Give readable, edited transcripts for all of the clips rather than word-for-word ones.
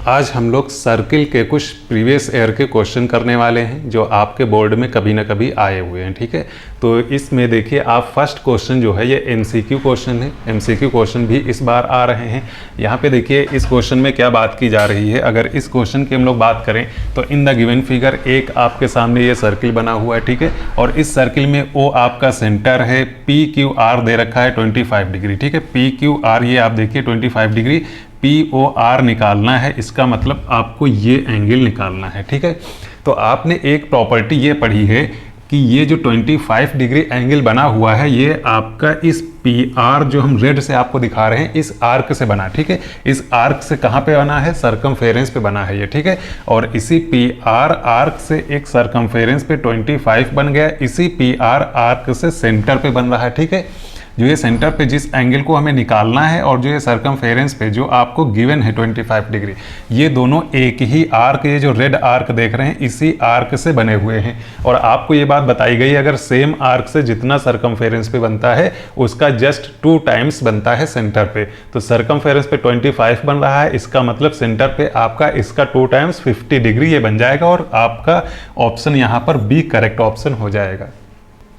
आज हम लोग सर्किल के कुछ प्रीवियस ईयर के क्वेश्चन करने वाले हैं जो आपके बोर्ड में कभी ना कभी आए हुए हैं। ठीक है, तो इसमें देखिए आप फर्स्ट क्वेश्चन जो है ये एमसीक्यू क्वेश्चन है। एमसीक्यू क्वेश्चन भी इस बार आ रहे हैं। यहाँ पे देखिए इस क्वेश्चन में क्या बात की जा रही है। अगर इस क्वेश्चन की हम लोग बात करें तो इन द गिवन फिगर एक आपके सामने ये सर्किल बना हुआ है। ठीक है, और इस सर्किल में ओ आपका सेंटर है, पी क्यू आर दे रखा है 25 डिग्री। ठीक है, पी क्यू आर ये आप देखिए 25 डिग्री, पी ओ आर निकालना है, इसका मतलब आपको ये एंगल निकालना है। ठीक है, तो आपने एक प्रॉपर्टी ये पढ़ी है कि ये जो 25 डिग्री एंगल बना हुआ है ये आपका इस पी आर जो हम रेड से आपको दिखा रहे हैं इस आर्क से बना। ठीक है, इस आर्क से कहाँ पे बना है, सरकमफेरेंस पे बना है ये। ठीक है, और इसी पी आर आर्क से एक सरकमफेरेंस पे 25 बन गया, इसी पी आर आर्क से सेंटर पे बन रहा है। ठीक है, जो ये सेंटर पे जिस एंगल को हमें निकालना है और जो ये सरकमफेरेंस पे जो आपको गिवन है 25 डिग्री, ये दोनों एक ही आर्क, ये जो रेड आर्क देख रहे हैं इसी आर्क से बने हुए हैं। और आपको ये बात बताई गई अगर सेम आर्क से जितना सरकमफेरेंस पे बनता है उसका जस्ट 2 टाइम्स बनता है सेंटर पे। तो सरकमफेरेंस पे 25 बन रहा है, इसका मतलब सेंटर पे आपका इसका 2 टाइम्स 50 डिग्री ये बन जाएगा और आपका ऑप्शन यहाँ पर बी करेक्ट ऑप्शन हो जाएगा।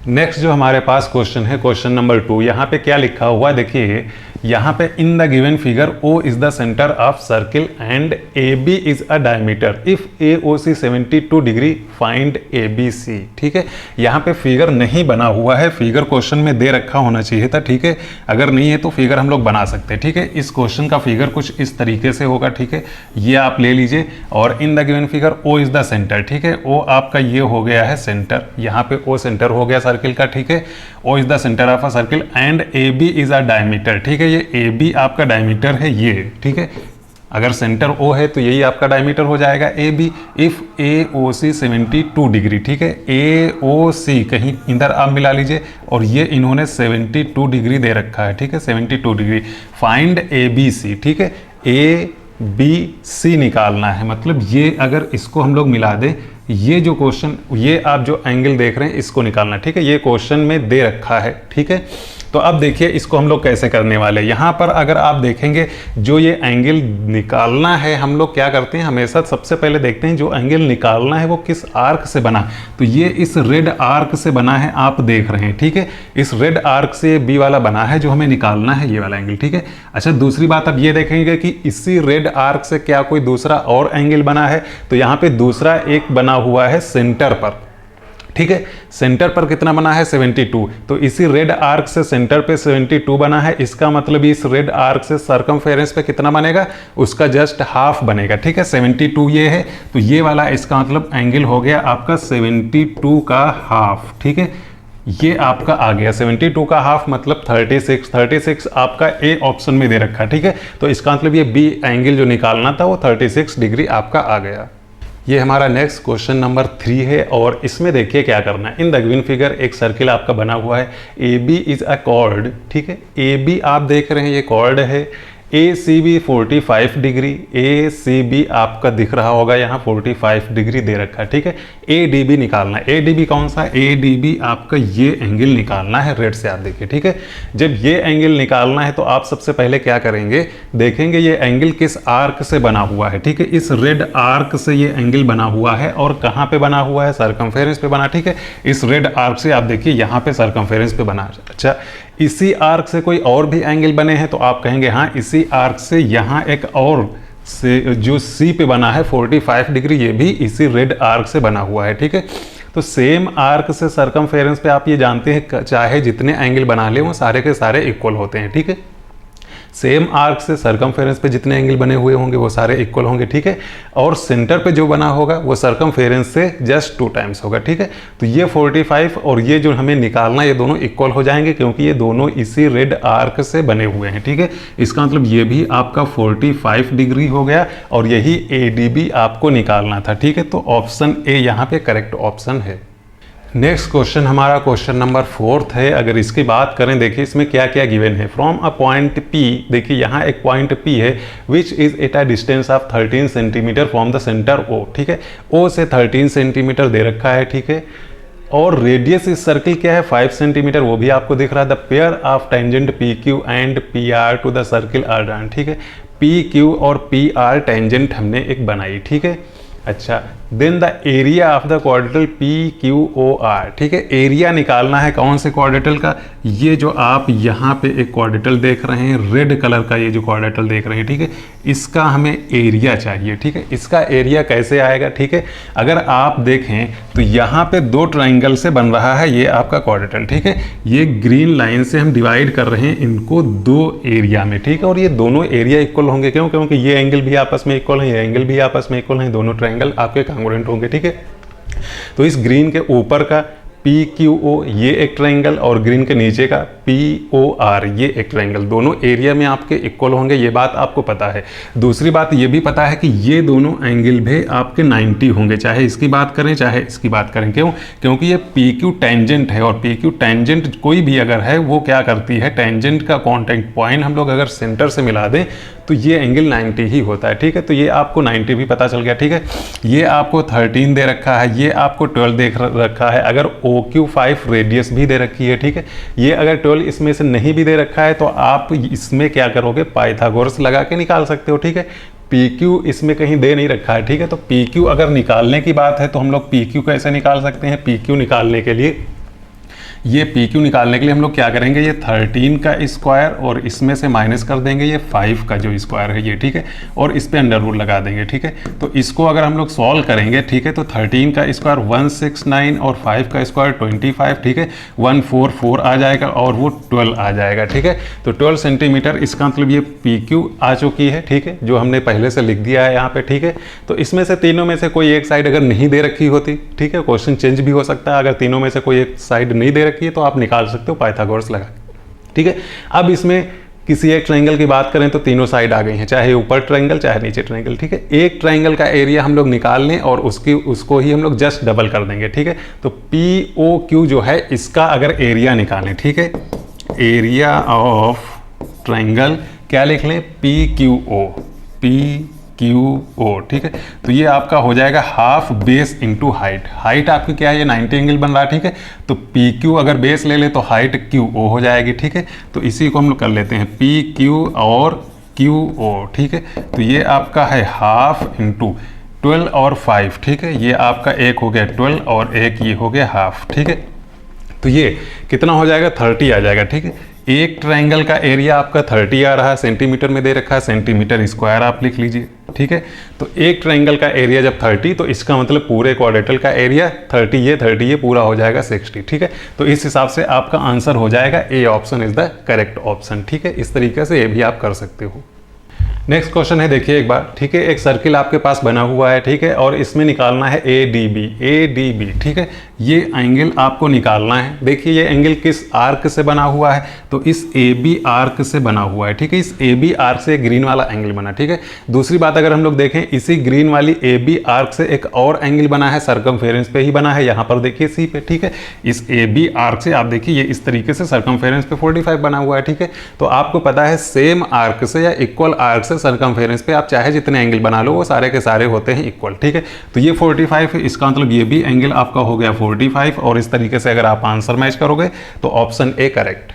नेक्स्ट जो हमारे पास क्वेश्चन है क्वेश्चन नंबर 2, यहाँ पे क्या लिखा हुआ है देखिए, यहाँ पे in the given figure O is the centre of circle and AB is a diameter if AOC 72 degree find ABC। ठीक है, यहाँ पे फिगर नहीं बना हुआ है, फिगर क्वेश्चन में दे रखा होना चाहिए था। ठीक है, अगर नहीं है तो फिगर हम लोग बना सकते हैं। ठीक है, इस क्वेश्चन का फिगर कुछ इस तरीके से होगा। ठीक है, ये आप ले लीजिए और in the given figure O is the centre. ठीक है, O आपका ये हो गया है सेंटर, यहाँ पे O सेंटर हो गया सर्किल का। ठीक है, O is the centre of a circle and AB is a diameter. ठीक है, ये AB आपका डायमीटर है ये। ठीक है, अगर सेंटर O है तो यही आपका डायमीटर हो जाएगा AB इफ AOC 72 डिग्री। ठीक है, AOC कहीं इधर आप मिला लीजिए और ये इन्होंने 72 डिग्री दे रखा है। ठीक है, 72 डिग्री फाइंड ABC। ठीक है, ABC निकालना है, मतलब ये अगर इसको हम लोग मिला दें, ये जो क्वेश्चन, ये आप जो एंगल देख रहे हैं इसको निकालना। ठीक है, ये क्वेश्चन में दे रखा है। ठीक है, तो अब देखिए इसको हम लोग कैसे करने वाले हैं। यहाँ पर अगर आप देखेंगे जो ये एंगल निकालना है, हम लोग क्या करते हैं हमेशा सबसे पहले देखते हैं जो एंगल निकालना है वो किस आर्क से बना। तो ये इस रेड आर्क से बना है, आप देख रहे हैं। ठीक है, इस रेड आर्क से बी वाला बना है जो हमें निकालना है, ये वाला एंगल। ठीक है, अच्छा दूसरी बात अब ये देखेंगे कि इसी रेड आर्क से क्या कोई दूसरा और एंगल बना है, तो यहाँ पे दूसरा एक बना हुआ है सेंटर पर। ठीक है, सेंटर पर कितना बना है 72, तो इसी रेड आर्क से सेंटर पे 72 बना है, इसका मतलब इस रेड आर्क से सरकमफेरेंस पे कितना बनेगा, उसका जस्ट हाफ बनेगा। ठीक है, 72 ये है, तो ये वाला इसका मतलब एंगल हो गया आपका 72 का हाफ। ठीक है, ये आपका आ गया 72 का हाफ मतलब 36 आपका ए ऑप्शन में दे रखा। ठीक है, तो इसका मतलब ये बी एंगल जो निकालना था वो 36 डिग्री आपका आ गया। ये हमारा नेक्स्ट क्वेश्चन नंबर 3 है और इसमें देखिए क्या करना है। इन द गिवन फिगर एक सर्किल आपका बना हुआ है, AB इज अ कॉर्ड। ठीक है, AB आप देख रहे हैं ये कॉर्ड है, ACB 45 डिग्री, ACB आपका दिख रहा होगा यहाँ 45 डिग्री दे रखा है। ठीक है, ADB निकालना है। ADB कौन सा, ADB आपका ये एंगल निकालना है रेड से, आप देखिए। ठीक है, जब ये एंगल निकालना है तो आप सबसे पहले क्या करेंगे, देखेंगे ये एंगल किस आर्क से बना हुआ है। ठीक है, इस रेड आर्क से ये एंगल बना हुआ है और कहाँ पे बना हुआ है, सरकमफेरेंस पे बना। ठीक है, इस रेड आर्क से आप देखिए यहाँ पे सरकमफेरेंस पे बना। अच्छा, इसी आर्क से कोई और भी एंगल बने हैं तो आप कहेंगे हाँ इसी आर्क से यहाँ एक और से जो सी पे बना है 45 डिग्री, ये भी इसी रेड आर्क से बना हुआ है। ठीक है, तो सेम आर्क से सरकमफेरेंस पे आप ये जानते हैं चाहे जितने एंगल बना ले वो सारे के सारे इक्वल होते हैं। ठीक है, सेम आर्क से सरकमफेरेंस पे जितने एंगल बने हुए होंगे वो सारे इक्वल होंगे। ठीक है, और सेंटर पे जो बना होगा वो सरकमफेरेंस से जस्ट 2 टाइम्स होगा। ठीक है, तो ये 45 और ये जो हमें निकालना ये दोनों इक्वल हो जाएंगे क्योंकि ये दोनों इसी रेड आर्क से बने हुए हैं। ठीक है, इसका मतलब ये भी आपका 45 डिग्री हो गया और यही ADB आपको निकालना था। ठीक है, तो ऑप्शन ए यहाँ पे करेक्ट ऑप्शन है। नेक्स्ट क्वेश्चन हमारा क्वेश्चन नंबर 4 है। अगर इसकी बात करें देखिए इसमें क्या क्या गिवन है। फ्रॉम अ पॉइंट P, देखिए यहाँ एक पॉइंट P है which is at a distance of 13 centimetre from the centre O। ठीक है, O से 13 सेंटीमीटर दे रखा है। ठीक है, और रेडियस इस सर्किल क्या है 5 सेंटीमीटर, वो भी आपको दिख रहा है। The pair of tangent PQ and PR to the circle are drawn. ठीक है, पी क्यू और पी आर टेंजेंट हमने एक बनाई, ठीक है। अच्छा, then the area of the quadrilateral P Q O R, ठीक है। एरिया निकालना है कौन से क्वाड्रेटल का, ये जो आप यहाँ पे एक क्वाड्रेटल देख रहे हैं, रेड कलर का ये जो क्वाड्रेटल देख रहे हैं, ठीक है, इसका हमें एरिया चाहिए, ठीक है। इसका एरिया कैसे आएगा, ठीक है। अगर आप देखें तो यहाँ पे दो ट्राइंगल से बन रहा है ये आपका क्वाड्रेटल, ठीक है। ये ग्रीन लाइन से हम डिवाइड कर रहे हैं इनको दो एरिया में, ठीक है। और ये दोनों एरिया इक्वल होंगे, क्यों? क्योंकि ये एंगल भी आपस में इक्वल है, ये एंगल भी आपस में इक्वल है, दोनों ट्राइंगल आपके कांग्रुएंट होंगे, ठीक है। तो इस ग्रीन के ऊपर का पी क्यू ओ ये एक ट्राइंगल और ग्रीन के नीचे का पी ओ आर ये एक ट्राइंगल, दोनों एरिया में आपके इक्वल होंगे, ये बात आपको पता है। दूसरी बात ये भी पता है कि ये दोनों एंगल भी आपके 90 होंगे, चाहे इसकी बात करें चाहे इसकी बात करें। क्यों? क्योंकि ये पी क्यू टेंजेंट है, और पी क्यू टेंजेंट कोई भी अगर है वो क्या करती है, टेंजेंट का कॉन्टैक्ट पॉइंट हम लोग अगर सेंटर से मिला दें तो ये एंगल 90 ही होता है, ठीक है। तो ये आपको 90 भी पता चल गया, ठीक है। ये आपको 13 दे रखा है, ये आपको 12 दे रखा है, अगर OQ5 रेडियस भी दे रखी है, ठीक है। ये अगर 12 इसमें से नहीं भी दे रखा है तो आप इसमें क्या करोगे, पाइथागोरस लगा के निकाल सकते हो, ठीक है। PQ इसमें कहीं दे नहीं रखा है, ठीक है। तो PQ अगर निकालने की बात है तो हम लोग PQ कैसे निकाल सकते हैं, PQ निकालने के लिए ये PQ निकालने के लिए हम लोग क्या करेंगे, ये 13 का स्क्वायर और इसमें से माइनस कर देंगे ये 5 का जो स्क्वायर है ये, ठीक है। और इस पे अंडर रूट लगा देंगे, ठीक है। तो इसको अगर हम लोग सॉल्व करेंगे, ठीक है, तो 13 का स्क्वायर 169 और 5 का स्क्वायर 25, ठीक है, 144 आ जाएगा और वो 12 आ जाएगा, ठीक है। तो 12 सेंटीमीटर, इसका मतलब ये PQ आ चुकी है, ठीक है, जो हमने पहले से लिख दिया है यहाँ पे, ठीक है। तो इसमें से तीनों में से कोई एक साइड अगर नहीं दे रखी होती, ठीक है, क्वेश्चन चेंज भी हो सकता है, अगर तीनों में से कोई एक साइड नहीं दे रखी है तो आप निकाल सकते हो पाइथागोरस लगा, ठीक है। अब इसमें किसी एक ट्रायंगल की बात करें तो तीनों साइड आ गई हैं, चाहे ऊपर ट्रायंगल चाहे नीचे ट्रायंगल, ठीक है। एक ट्रायंगल का एरिया हम लोग निकाल लें और उसको ही हम लोग जस्ट डबल कर देंगे, ठीक है। तो POQ जो है इसका अगर एरिया निकालें, ठीक है, एरिया ऑफ ट्रायंगल क्या लिख लें, PQO, ठीक है। तो ये आपका हो जाएगा half base into height, height आपकी क्या है, ये 90 एंगल बन रहा है, ठीक है। तो PQ अगर बेस ले ले तो हाइट QO हो जाएगी, ठीक है। तो इसी को हम लोग कर लेते हैं PQ और QO, ठीक है। तो ये आपका है हाफ इंटू 12 और 5, ठीक है। ये आपका एक हो गया 12 और एक ये हो गया हाफ, ठीक है। तो ये कितना हो जाएगा, 30 आ जाएगा, ठीक है। एक ट्रायंगल का एरिया आपका 30 आ रहा है, सेंटीमीटर में दे रखा है, सेंटीमीटर स्क्वायर आप लिख लीजिए, ठीक है। तो एक ट्रायंगल का एरिया जब 30 तो इसका मतलब पूरे क्वाड्रेटल का एरिया 30 ये पूरा हो जाएगा 60, ठीक है। तो इस हिसाब से आपका आंसर हो जाएगा A option is the correct option, ठीक है। इस तरीके से ये भी आप कर सकते हो। नेक्स्ट क्वेश्चन है, देखिए एक बार, ठीक है। एक सर्किल आपके पास बना हुआ है, ठीक है, और इसमें निकालना है ADB, ठीक है। ये एंगल आपको निकालना है। देखिए ये एंगल किस आर्क से बना हुआ है, तो इस AB आर्क से बना हुआ है, ठीक है। इस AB आर्क से ग्रीन वाला एंगल बना, ठीक है। दूसरी बात अगर हम लोग देखें, इसी ग्रीन वाली AB आर्क से एक और एंगल बना है, सर्कमफेरेंस पे ही बना है, यहाँ पर देखिए C पे, ठीक है। इस AB आर्क से आप देखिए ये इस तरीके से सर्कमफेरेंस पे 45 बना हुआ है, ठीक है। तो आपको पता है सेम आर्क से या इक्वल आर्क से सर्कमफेरेंस पे आप चाहे जितने एंगल बना लो वो सारे के सारे होते हैं इक्वल, ठीक है। तो ये 45 है, इसका मतलब ये भी एंगल आपका हो गया 45, और इस तरीके से अगर आप आंसर मैच करोगे तो ऑप्शन ए करेक्ट।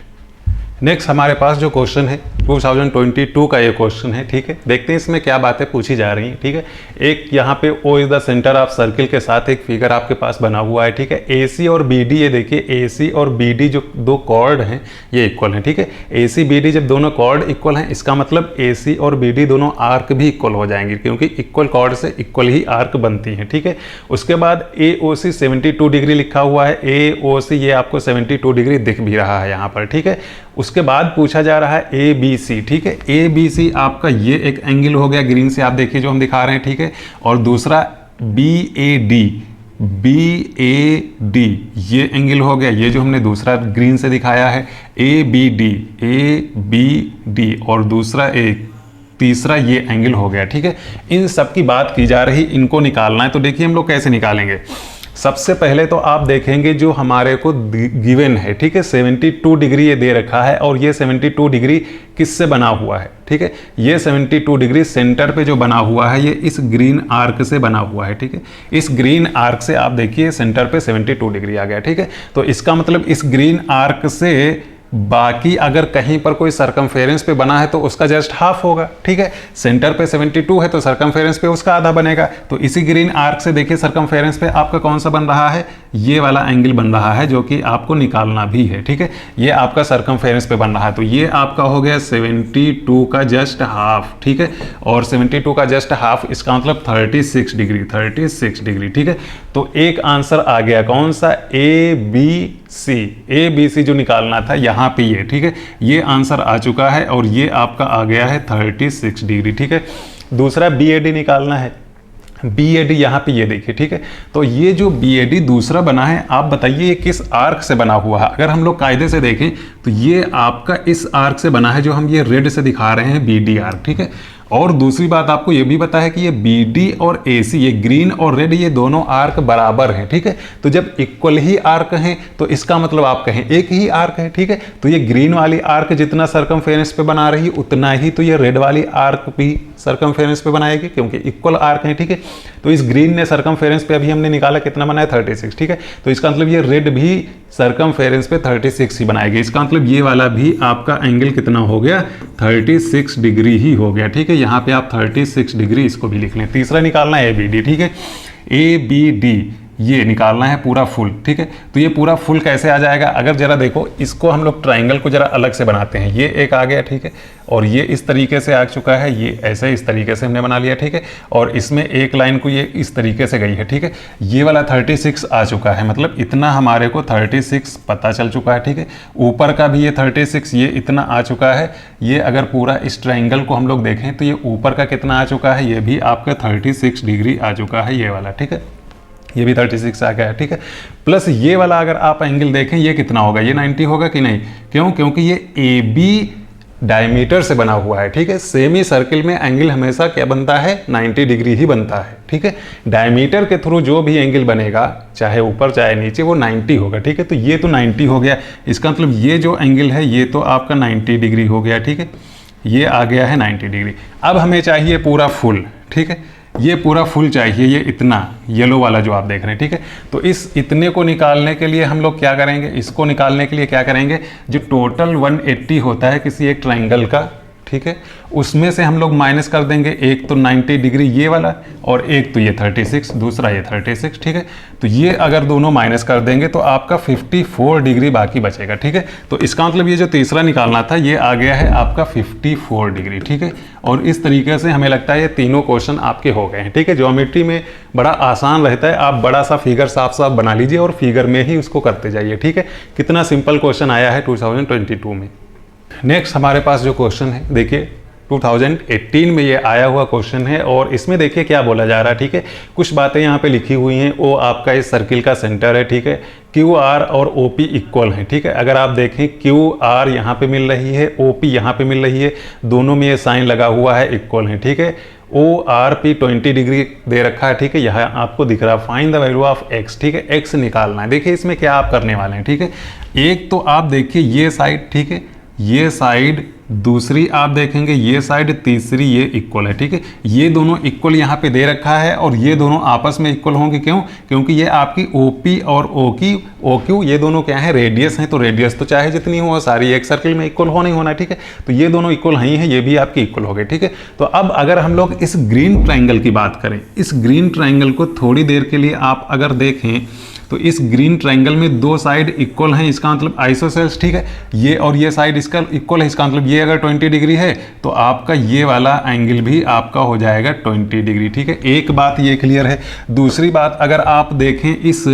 नेक्स्ट हमारे पास जो क्वेश्चन है 2022 का ये क्वेश्चन है, ठीक है। देखते हैं इसमें क्या बातें पूछी जा रही हैं, ठीक है। एक यहाँ पे O is the centre of circle के साथ एक फिगर आपके पास बना हुआ है, ठीक है। AC और BD, ये देखिए AC और BD जो दो कॉर्ड हैं ये इक्वल हैं, ठीक है। AC BD जब दोनों कॉर्ड इक्वल हैं इसका मतलब AC और BD दोनों आर्क भी इक्वल हो जाएंगे, क्योंकि इक्वल कॉर्ड से इक्वल ही आर्क बनती हैं, ठीक है। उसके बाद AOC 72 डिग्री लिखा हुआ है, AOC ये आपको 72 डिग्री दिख भी रहा है यहाँ पर, ठीक है। उसके बाद पूछा जा रहा है ABC, ठीक है। ABC आपका ये एक एंगल हो गया ग्रीन से, आप देखिए जो हम दिखा रहे हैं, ठीक है। और दूसरा BAD ये एंगल हो गया, ये जो हमने दूसरा ग्रीन से दिखाया है ABD और दूसरा एक तीसरा ये एंगल हो गया, ठीक है। इन सब की बात की जा रही, इनको निकालना है। तो देखिए हम लोग कैसे निकालेंगे। सबसे पहले तो आप देखेंगे जो हमारे को गिवन है, ठीक है, 72 डिग्री ये दे रखा है, और ये 72 डिग्री किससे बना हुआ है, ठीक है। ये 72 डिग्री सेंटर पे जो बना हुआ है ये इस ग्रीन आर्क से बना हुआ है, ठीक है। इस ग्रीन आर्क से आप देखिए सेंटर पे 72 डिग्री आ गया, ठीक है। तो इसका मतलब इस ग्रीन आर्क से बाकी अगर कहीं पर कोई सरकमफेरेंस पे बना है तो उसका जस्ट हाफ होगा, ठीक है। सेंटर पे 72 है तो सरकमफेरेंस पे उसका आधा बनेगा। तो इसी ग्रीन आर्क से देखिए सरकमफेरेंस पे आपका कौन सा बन रहा है, ये वाला एंगल बन रहा है जो कि आपको निकालना भी है, ठीक है। ये आपका सरकमफेरेंस पे बन रहा है, तो ये आपका हो गया 72 का जस्ट हाफ, ठीक है। और 72 का जस्ट हाफ इसका मतलब 36 डिग्री, 36 डिग्री, ठीक है। तो एक आंसर आ गया कौन सा, ए बी सी जो निकालना था यहाँ पे ये, ठीक है। ये आंसर आ चुका है और ये आपका आ गया है 36 डिग्री, ठीक है। दूसरा BAD निकालना है। BAD यहाँ पे ये देखिए, ठीक है। तो ये जो BAD दूसरा बना है, आप बताइए ये किस आर्क से बना हुआ है। अगर हम लोग कायदे से देखें तो ये आपका इस आर्क से बना है जो हम ये रेड से दिखा रहे हैं, BD आर्क, ठीक है। और दूसरी बात आपको ये भी पता है कि ये BD और AC, ये ग्रीन और रेड, ये दोनों आर्क बराबर हैं, ठीक है। तो जब इक्वल ही आर्क हैं तो इसका मतलब आप कहें एक ही आर्क है, ठीक है। तो ये ग्रीन वाली आर्क जितना सरकमफेरेंस पे बना रही उतना ही तो ये रेड वाली आर्क भी सरकमफेरेंस पे बनाएगी, क्योंकि इक्वल आर्क है, ठीक है। तो इस ग्रीन ने सरकमफेरेंस पे अभी हमने निकाला कितना बनाया, 36, ठीक है। तो इसका मतलब ये रेड भी सरकमफेरेंस पे 36 ही बनाएगी। इसका मतलब ये वाला भी आपका एंगल कितना हो गया, 36 डिग्री ही हो गया, ठीक है। यहाँ पे आप 36 डिग्री इसको भी लिख लें। तीसरा निकालना है ABD, ठीक है। ABD ये निकालना है पूरा फुल, ठीक है। तो ये पूरा फुल कैसे आ जाएगा, अगर जरा देखो इसको हम लोग ट्राइंगल को जरा अलग से बनाते हैं। ये एक आ गया, ठीक है। और ये इस तरीके से आ चुका है, ये ऐसे इस तरीके से हमने बना लिया, ठीक है। और इसमें एक लाइन को ये इस तरीके से गई है, ठीक है। ये वाला 36 आ चुका है, मतलब इतना हमारे को 36 पता चल चुका है, ठीक है। ऊपर का भी ये 36 ये इतना आ चुका है। ये अगर पूरा इस ट्राइंगल को हम लोग देखें तो ये ऊपर का कितना आ चुका है, ये भी आपका 36 डिग्री आ चुका है, ये वाला, ठीक है। ये भी 36 आ गया है, ठीक है। प्लस ये वाला अगर आप एंगल देखें ये कितना होगा, ये 90 होगा कि नहीं, क्यों, क्योंकि ये AB डायमीटर से बना हुआ है, ठीक है। सेमी सर्किल में एंगल हमेशा क्या बनता है, 90 डिग्री ही बनता है, ठीक है। डायमीटर के थ्रू जो भी एंगल बनेगा, चाहे ऊपर चाहे नीचे, वो 90 होगा, ठीक है। तो ये तो 90 हो गया, इसका मतलब ये जो एंगल है ये तो आपका 90 डिग्री हो गया, ठीक है। ये आ गया है 90 डिग्री। अब हमें चाहिए पूरा फुल, ठीक है। ये पूरा फुल चाहिए, ये इतना येलो वाला जो आप देख रहे हैं, ठीक है। तो इस इतने को निकालने के लिए हम लोग क्या करेंगे, इसको निकालने के लिए क्या करेंगे, जो टोटल 180 होता है किसी एक ट्राइंगल का, ठीक है, उसमें से हम लोग माइनस कर देंगे एक तो 90 डिग्री ये वाला और एक तो ये 36, दूसरा ये 36, ठीक है। तो ये अगर दोनों माइनस कर देंगे तो आपका 54 डिग्री बाकी बचेगा, ठीक है। तो इसका मतलब ये जो तीसरा निकालना था ये आ गया है आपका 54 डिग्री, ठीक है। और इस तरीके से हमें लगता है ये तीनों क्वेश्चन आपके हो गए हैं, ठीक है। ज्योमेट्री में बड़ा आसान रहता है, आप बड़ा सा फिगर साफ साफ बना लीजिए और फिगर में ही उसको करते जाइए, ठीक है। कितना सिंपल क्वेश्चन आया है 2022 में। नेक्स्ट हमारे पास जो क्वेश्चन है देखिए 2018 में ये आया हुआ क्वेश्चन है और इसमें देखिए क्या बोला जा रहा है, ठीक है। कुछ बातें यहाँ पे लिखी हुई हैं, वो आपका इस सर्किल का सेंटर है, ठीक है। QR और OP इक्वल हैं, ठीक है। अगर आप देखें QR यहाँ पे मिल रही है, OP यहाँ पे मिल रही है, दोनों में ये साइन लगा हुआ है, इक्वल है, ठीक है। ORP 20 डिग्री दे रखा है, ठीक है। यहाँ आपको दिख रहा है find the value of X, ठीक है। X निकालना है। देखिए इसमें क्या आप करने वाले हैं, ठीक है। एक तो आप देखिए ये साइड, ठीक है, ये साइड, दूसरी आप देखेंगे ये साइड, तीसरी ये इक्वल है, ठीक है। ये दोनों इक्वल यहाँ पे दे रखा है और ये दोनों आपस में इक्वल होंगे, क्यों, क्योंकि ये आपकी OP और OQ ये दोनों क्या है, रेडियस हैं। तो रेडियस तो चाहे जितनी हो सारी एक सर्किल में इक्वल होना ही होना, ठीक है। तो ये दोनों इक्वल ही हैं, ये भी आपके इक्वल हो गए, ठीक है। तो अब अगर हम लोग इस ग्रीन ट्राइंगल की बात करें, इस ग्रीन ट्राइंगल को थोड़ी देर के लिए आप अगर देखें तो इस ग्रीन ट्राइंगल में दो साइड इक्वल हैं, इसका मतलब आइसोसेल्स, ठीक है। ये और ये साइड इसका इक्वल है, इसका मतलब ये अगर 20 डिग्री है तो आपका ये वाला एंगल भी आपका हो जाएगा 20 डिग्री, ठीक है। एक बात ये क्लियर है। दूसरी बात, अगर आप देखें इस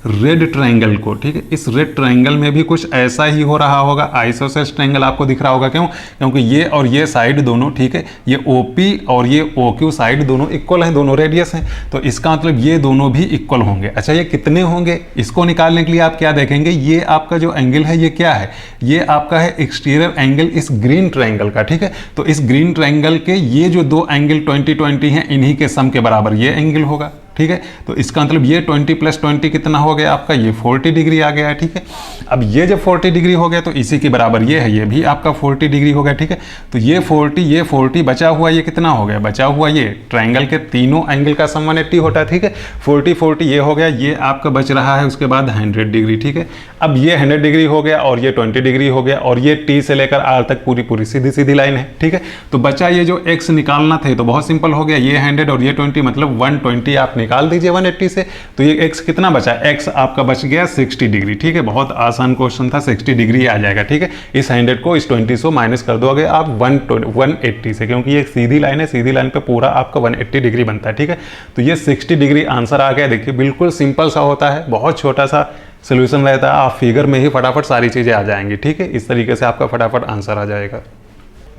रेड ट्राइंगल को, ठीक है, इस रेड ट्राइंगल में भी कुछ ऐसा ही हो रहा होगा, आइसोसेल्स ट्राइंगल आपको दिख रहा होगा, क्यों, क्योंकि ये और ये साइड दोनों, ठीक है, ये OP और ये OQ साइड दोनों इक्वल हैं, दोनों रेडियस हैं। तो इसका मतलब ये दोनों भी इक्वल होंगे। अच्छा, ये कितने होंगे, इसको निकालने के लिए आप क्या देखेंगे, ये आपका जो एंगल है ये क्या है, ये आपका है एक्सटीरियर एंगल इस ग्रीन ट्राइंगल का, ठीक है। तो इस ग्रीन ट्राइंगल के ये जो दो एंगल 20-20 हैं, इन्हीं के सम के बराबर ये एंगल होगा, ठीक है। तो इसका मतलब ये 20 + 20 कितना हो गया आपका, ये 40 डिग्री आ गया है, ठीक है। अब ये जब 40 डिग्री हो गया तो इसी के बराबर ये है, ये भी आपका 40 डिग्री हो गया, ठीक है। तो ये 40 बचा हुआ ये कितना हो गया, बचा हुआ ये ट्राइंगल के तीनों एंगल का सम 180 होता है, ठीक है। 40 ये हो गया, ये आपका बच रहा है उसके बाद 100 डिग्री, ठीक है। अब ये 100 डिग्री हो गया और ये 20 डिग्री हो गया और ये T से लेकर R तक पूरी सीधी सीधी लाइन है, ठीक है। तो बचा ये जो x निकालना थे तो बहुत सिंपल हो गया, ये 100 और ये 20 मतलब 120 आप निकाल दीजिए 180 से। तो ये x कितना बचा, x आपका बच गया 60 डिग्री, ठीक है। बहुत आसान क्वेश्चन था, 60 डिग्री आ जाएगा, ठीक है। इस 100 को इस 20 से माइनस कर दोगे आप 180 से, क्योंकि ये सीधी लाइन है, सीधी लाइन पे पूरा आपका 180 डिग्री बनता है, ठीक है। तो ये 60 डिग्री आंसर आ गया। देखिए बिल्कुल सिंपल सा होता है, बहुत छोटा सा सोल्यूशन रहता है, आप फिगर में ही फटाफट सारी चीज़ें आ जाएंगी, ठीक है। इस तरीके से आपका फटाफट आंसर आ जाएगा।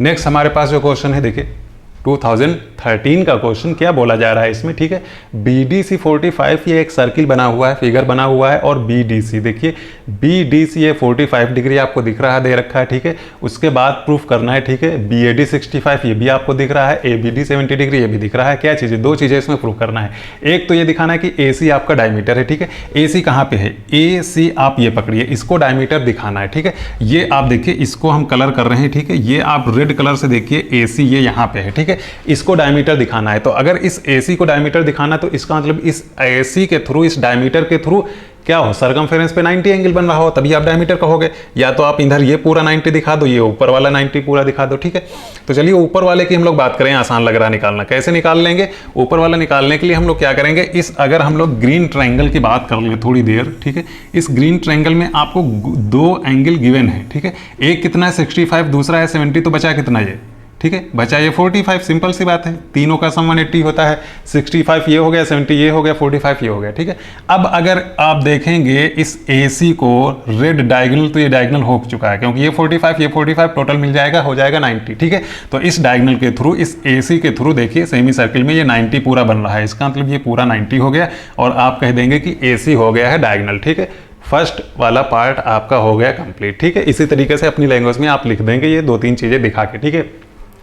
नेक्स्ट हमारे पास जो क्वेश्चन है, देखिए 2013 का क्वेश्चन क्या बोला जा रहा है इसमें, ठीक है। BDC 45 ये एक सर्किल बना हुआ है, फिगर बना हुआ है, और BDC देखिए BDC ये 45 डिग्री आपको दिख रहा है, दे रखा है, ठीक है। उसके बाद प्रूफ करना है, ठीक है। BAD 65 ये भी आपको दिख रहा है, ABD 70 डिग्री ये भी दिख रहा है। क्या चीज़ें, दो चीज़ें इसमें प्रूफ करना है। एक तो ये दिखाना है कि AC आपका डायमीटर है, ठीक है। AC कहाँ पे है, AC आप ये पकड़िए, इसको डायमीटर दिखाना है, ठीक है। ये आप देखिए, इसको हम कलर कर रहे हैं, ठीक है। ये आप रेड कलर से देखिए, AC ये यहाँ पे है, ठीक है। इसको डायमीटर दिखाना है। तो अगर इस AC को डायमीटर दिखाना तो इसका मतलब इस AC के थ्रू, इस डायमीटर के थ्रू क्या हो, सरकमफेरेंस पे 90 एंगल बन रहा हो, तभी आप डायमीटर कहोगे। या तो आप इधर ये पूरा 90 दिखा दो, ये ऊपर वाला 90 पूरा दिखा दो, ठीक है। तो चलिए ऊपर वाले की हम लोग बात करें, आसान लग रहा है निकालना। कैसे निकाल लेंगे ऊपर वाला, निकालने के लिए हम लोग क्या करेंगे, इस अगर हम लोग ग्रीन ट्रायंगल की बात कर ले थोड़ी देर, ठीक है। इस ग्रीन ट्रायंगल में आपको दो एंगल गिवन है, ठीक है। एक कितना है 65, दूसरा है 70, तो बचा कितना ये, ठीक है, बचा ये 45। सिंपल सी बात है, तीनों का सम 180 होता है। 65 ये हो गया, 70 ये हो गया, 45 ये हो गया, ठीक है। अब अगर आप देखेंगे इस AC को रेड डायगोनल, तो ये डायगोनल हो चुका है, क्योंकि ये 45 ये 45 टोटल मिल जाएगा, हो जाएगा 90, ठीक है। तो इस डायगोनल के थ्रू, इस AC के थ्रू देखिए सेमी सर्किल में ये 90 पूरा बन रहा है, इसका मतलब ये पूरा 90 हो गया, और आप कह देंगे कि AC हो गया है डायगोनल, ठीक है। फर्स्ट वाला पार्ट आपका हो गया कंप्लीट, ठीक है। इसी तरीके से अपनी लैंग्वेज में आप लिख देंगे ये 2-3 चीज़ें दिखा के, ठीक है।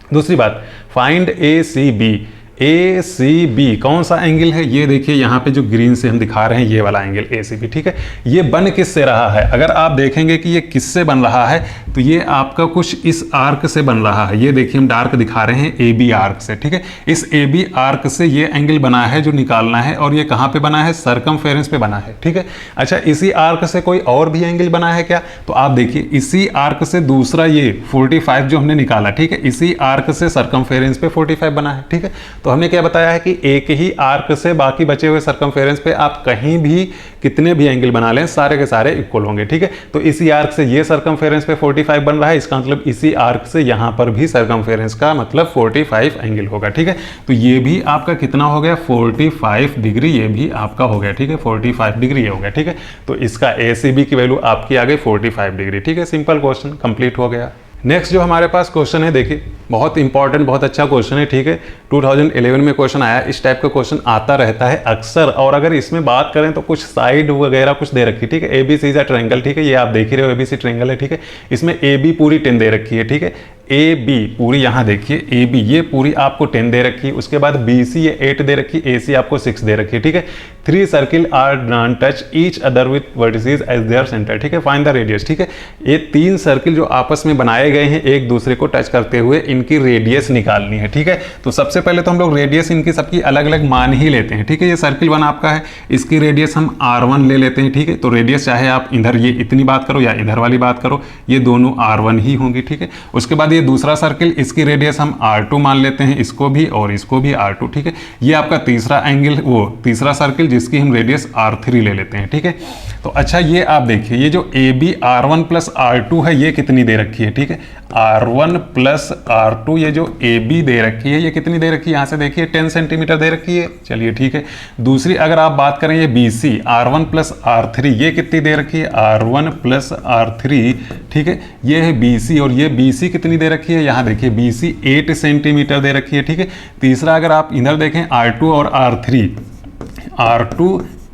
दूसरी बात, फाइंड ACB। ACB कौन सा एंगल है, ये देखिए यहाँ पे जो ग्रीन से हम दिखा रहे हैं ये वाला एंगल ACB, ठीक है। ये बन किससे रहा है, अगर आप देखेंगे कि ये किससे बन रहा है, तो ये आपका कुछ इस आर्क से बन रहा है। ये देखिए हम डार्क दिखा रहे हैं AB आर्क से, ठीक है। इस AB आर्क से ये एंगल बना है जो निकालना है, और ये कहाँ पे बना है, सरकमफेरेंस पे बना है, ठीक है। अच्छा, इसी आर्क से कोई और भी एंगल बना है क्या, तो आप देखिए इसी आर्क से दूसरा ये 45 जो हमने निकाला, ठीक है, इसी आर्क से सरकमफेरेंस पे 45 बना है, ठीक है। तो हमने क्या बताया है कि एक ही आर्क से बाकी बचे हुए सरकमफेरेंस पे आप कहीं भी कितने भी एंगल बना लें, सारे के सारे इक्वल होंगे, ठीक है। तो इसी आर्क से ये सरकमफेरेंस पे 45 बन रहा है, इसका मतलब इसी आर्क से यहां पर भी सरकमफेरेंस का मतलब 45 एंगल होगा, ठीक है। तो ये भी आपका कितना हो गया, 45 डिग्री, ये भी आपका हो गया, ठीक है। 45 डिग्री ये हो गया, ठीक है। तो इसका ACB की वैल्यू आपकी आ गई 45 डिग्री, ठीक है। सिंपल क्वेश्चन कंप्लीट हो गया। नेक्स्ट जो हमारे पास क्वेश्चन है, देखिए बहुत इंपॉर्टेंट, बहुत अच्छा क्वेश्चन है, ठीक है। 2011 में क्वेश्चन आया, इस टाइप का क्वेश्चन आता रहता है अक्सर। और अगर इसमें बात करें तो कुछ साइड वगैरह कुछ दे रखी है, ठीक है। ABC इज अ ट्रायंगल, ठीक है, ये आप देख ही रहे हो ABC ट्रायंगल है, ठीक है। इसमें AB पूरी 10 दे रखी है, ठीक है। AB पूरी यहाँ देखिए, AB ये पूरी आपको 10 दे रखी है। उसके बाद BC ये 8 दे रखी है, AC आपको 6 दे रखी है, ठीक है। 3 circle are touch each other with vertices as their centre, ठीक है। फाइंड द रेडियस, ठीक है। ये 3 सर्किल जो आपस में बनाए गए हैं एक दूसरे को टच करते हुए, इनकी रेडियस निकालनी है, ठीक है। तो सबसे पहले तो हम लोग रेडियस इनकी सबकी अलग अलग मान ही लेते हैं, ठीक है। ये सर्किल 1 आपका है, इसकी रेडियस हम R1 ले लेते हैं, ठीक है। तो रेडियस चाहे आप इधर ये इतनी बात करो या इधर वाली बात करो, ये दोनों R1 ही होंगी, ठीक है। उसके बाद ये दूसरा सर्किल, इसकी रेडियस हम R2 मान लेते हैं, इसको भी और इसको भी R2, ठीक है। ये आपका तीसरा एंगल, वो तीसरा सर्किल जिसकी हम रेडियस R3 ले लेते हैं, ठीक है। तो अच्छा, ये आप देखिए, ये जो AB R1 + R2 है, ये कितनी दे रखी है, ठीक है। R1 + R2 ये जो AB दे रखी है, ये कितनी दे रखी है, यहाँ से देखिए 10 सेंटीमीटर दे रखी है, चलिए ठीक है। दूसरी अगर आप बात करें ये BC R1 + R3, ये कितनी दे रखी है, R1 + R3, ठीक है। ये है BC, और ये BC कितनी दे रखी है, यहाँ देखिए BC 8 सेंटीमीटर दे रखी है, ठीक है। तीसरा अगर आप इधर देखें R2 और R3, R2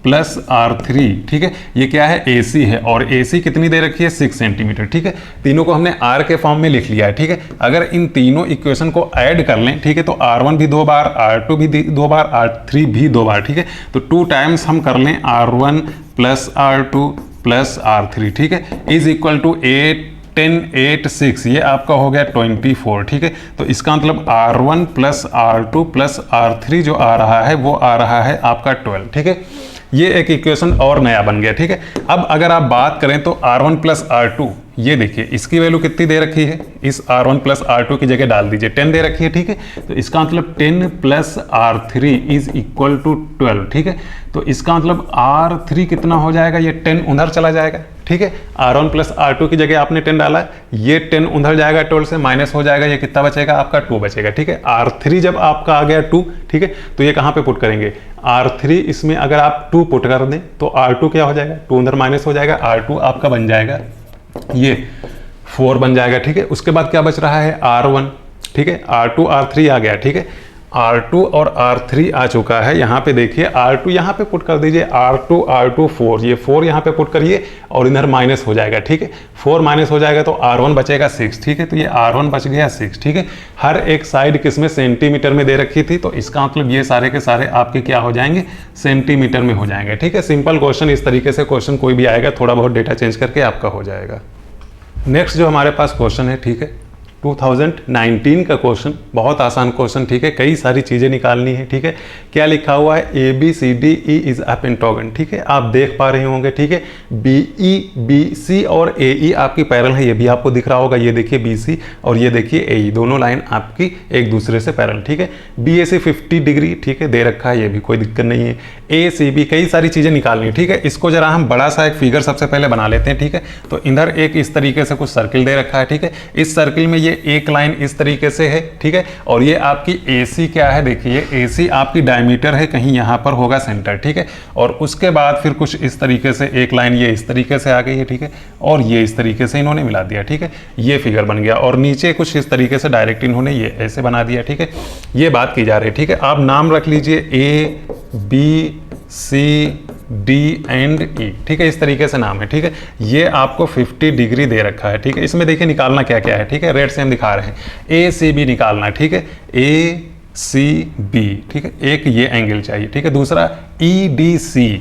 प्लस R3, ठीक है। ये क्या है, AC है, और AC कितनी दे रखी है, 6 सेंटीमीटर, ठीक है। तीनों को हमने R के फॉर्म में लिख लिया है, ठीक है। अगर इन तीनों इक्वेशन को ऐड कर लें, ठीक है, तो R1 भी 2 बार, R2 भी 2 बार, R3 भी 2 बार, ठीक है। तो 2 टाइम्स हम कर लें R1 plus R2 plus R3, ठीक है, इज इक्वल टू 8 10 8 6, ये आपका हो गया 24, ठीक है। तो इसका मतलब R1 plus R2 plus R3 जो आ रहा है वो आ रहा है आपका 12, ठीक है। ये एक इक्वेशन और नया बन गया, ठीक है। अब अगर आप बात करें तो R1 प्लस R2, ये देखिए इसकी वैल्यू कितनी दे रखी है, इस R1 प्लस R2 की जगह डाल दीजिए 10 दे रखी है, ठीक है। तो इसका मतलब 10 plus R3 is equal to 12, ठीक है। तो इसका मतलब R3 कितना हो जाएगा, ये 10 उधर चला जाएगा, ठीक है। R1 प्लस R2 की जगह आपने 10 डाला, ये 10 उधर जाएगा, 12 से माइनस हो जाएगा, ये कितना बचेगा आपका 2 बचेगा, ठीक है। R3 जब आपका आ गया 2, ठीक है, तो ये कहाँ पे पुट करेंगे, R3 इसमें अगर आप 2 पुट कर दें तो R2 क्या हो जाएगा, 2 उधर माइनस हो जाएगा, R2 आपका बन जाएगा ये 4 बन जाएगा, ठीक है। उसके बाद क्या बच रहा है, R1, ठीक है, R2 R3 आ गया, ठीक है। R2 और R3 आ चुका है, यहाँ पे देखिए R2 यहाँ पे पुट कर दीजिए, R2 4, ये 4 यहाँ पे पुट करिए और इधर माइनस हो जाएगा, ठीक है। 4 माइनस हो जाएगा तो R1 बचेगा 6, ठीक है। तो ये R1 बच गया 6, ठीक है। हर एक साइड किसमें, सेंटीमीटर में दे रखी थी, तो इसका मतलब ये सारे के सारे आपके क्या हो जाएंगे, सेंटीमीटर में हो जाएंगे, ठीक है। सिंपल क्वेश्चन, इस तरीके से क्वेश्चन कोई भी आएगा, थोड़ा बहुत डेटा चेंज करके आपका हो जाएगा। नेक्स्ट जो हमारे पास क्वेश्चन है, ठीक है, 2019 का क्वेश्चन, बहुत आसान क्वेश्चन, ठीक है। कई सारी चीज़ें निकालनी है, ठीक है। क्या लिखा हुआ है, ABCDE इज अ पेंटागन, ठीक है, आप देख पा रहे होंगे, ठीक है। BE BC और AE आपकी पैरेलल है, ये भी आपको दिख रहा होगा, ये देखिए BC और ये देखिए AE, दोनों लाइन आपकी एक दूसरे से पैरेलल, ठीक है। BAC 50 डिग्री, ठीक है, दे रखा है, ये भी कोई दिक्कत नहीं है। ACB, कई सारी चीज़ें निकालनी है, ठीक है। इसको जरा हम बड़ा सा एक फिगर सबसे पहले बना लेते हैं, ठीक है। तो इधर एक इस तरीके से कुछ सर्किल दे रखा है, ठीक है। इस सर्किल में ये एक लाइन इस तरीके से है, ठीक है। और ये आपकी AC क्या है, देखिए AC आपकी डायमीटर है, कहीं यहाँ पर होगा सेंटर, ठीक है। और उसके बाद फिर कुछ इस तरीके से एक लाइन ये इस तरीके से आ गई है, ठीक है। और ये इस तरीके से इन्होंने मिला दिया, ठीक है। ये फिगर बन गया और नीचे कुछ इस तरीके से डायरेक्ट इन्होंने ये ऐसे बना दिया, ठीक है। ये बात की जा रही है, ठीक है। आप नाम रख लीजिए A B C D and E, ठीक है, इस तरीके से नाम है, ठीक है। ये आपको 50 डिग्री दे रखा है, ठीक है। इसमें देखिए निकालना क्या क्या है, ठीक है, रेड से हम दिखा रहे हैं, ACB निकालना है, ठीक है, ACB, ठीक है, एक ये एंगल चाहिए, ठीक है। दूसरा EDC,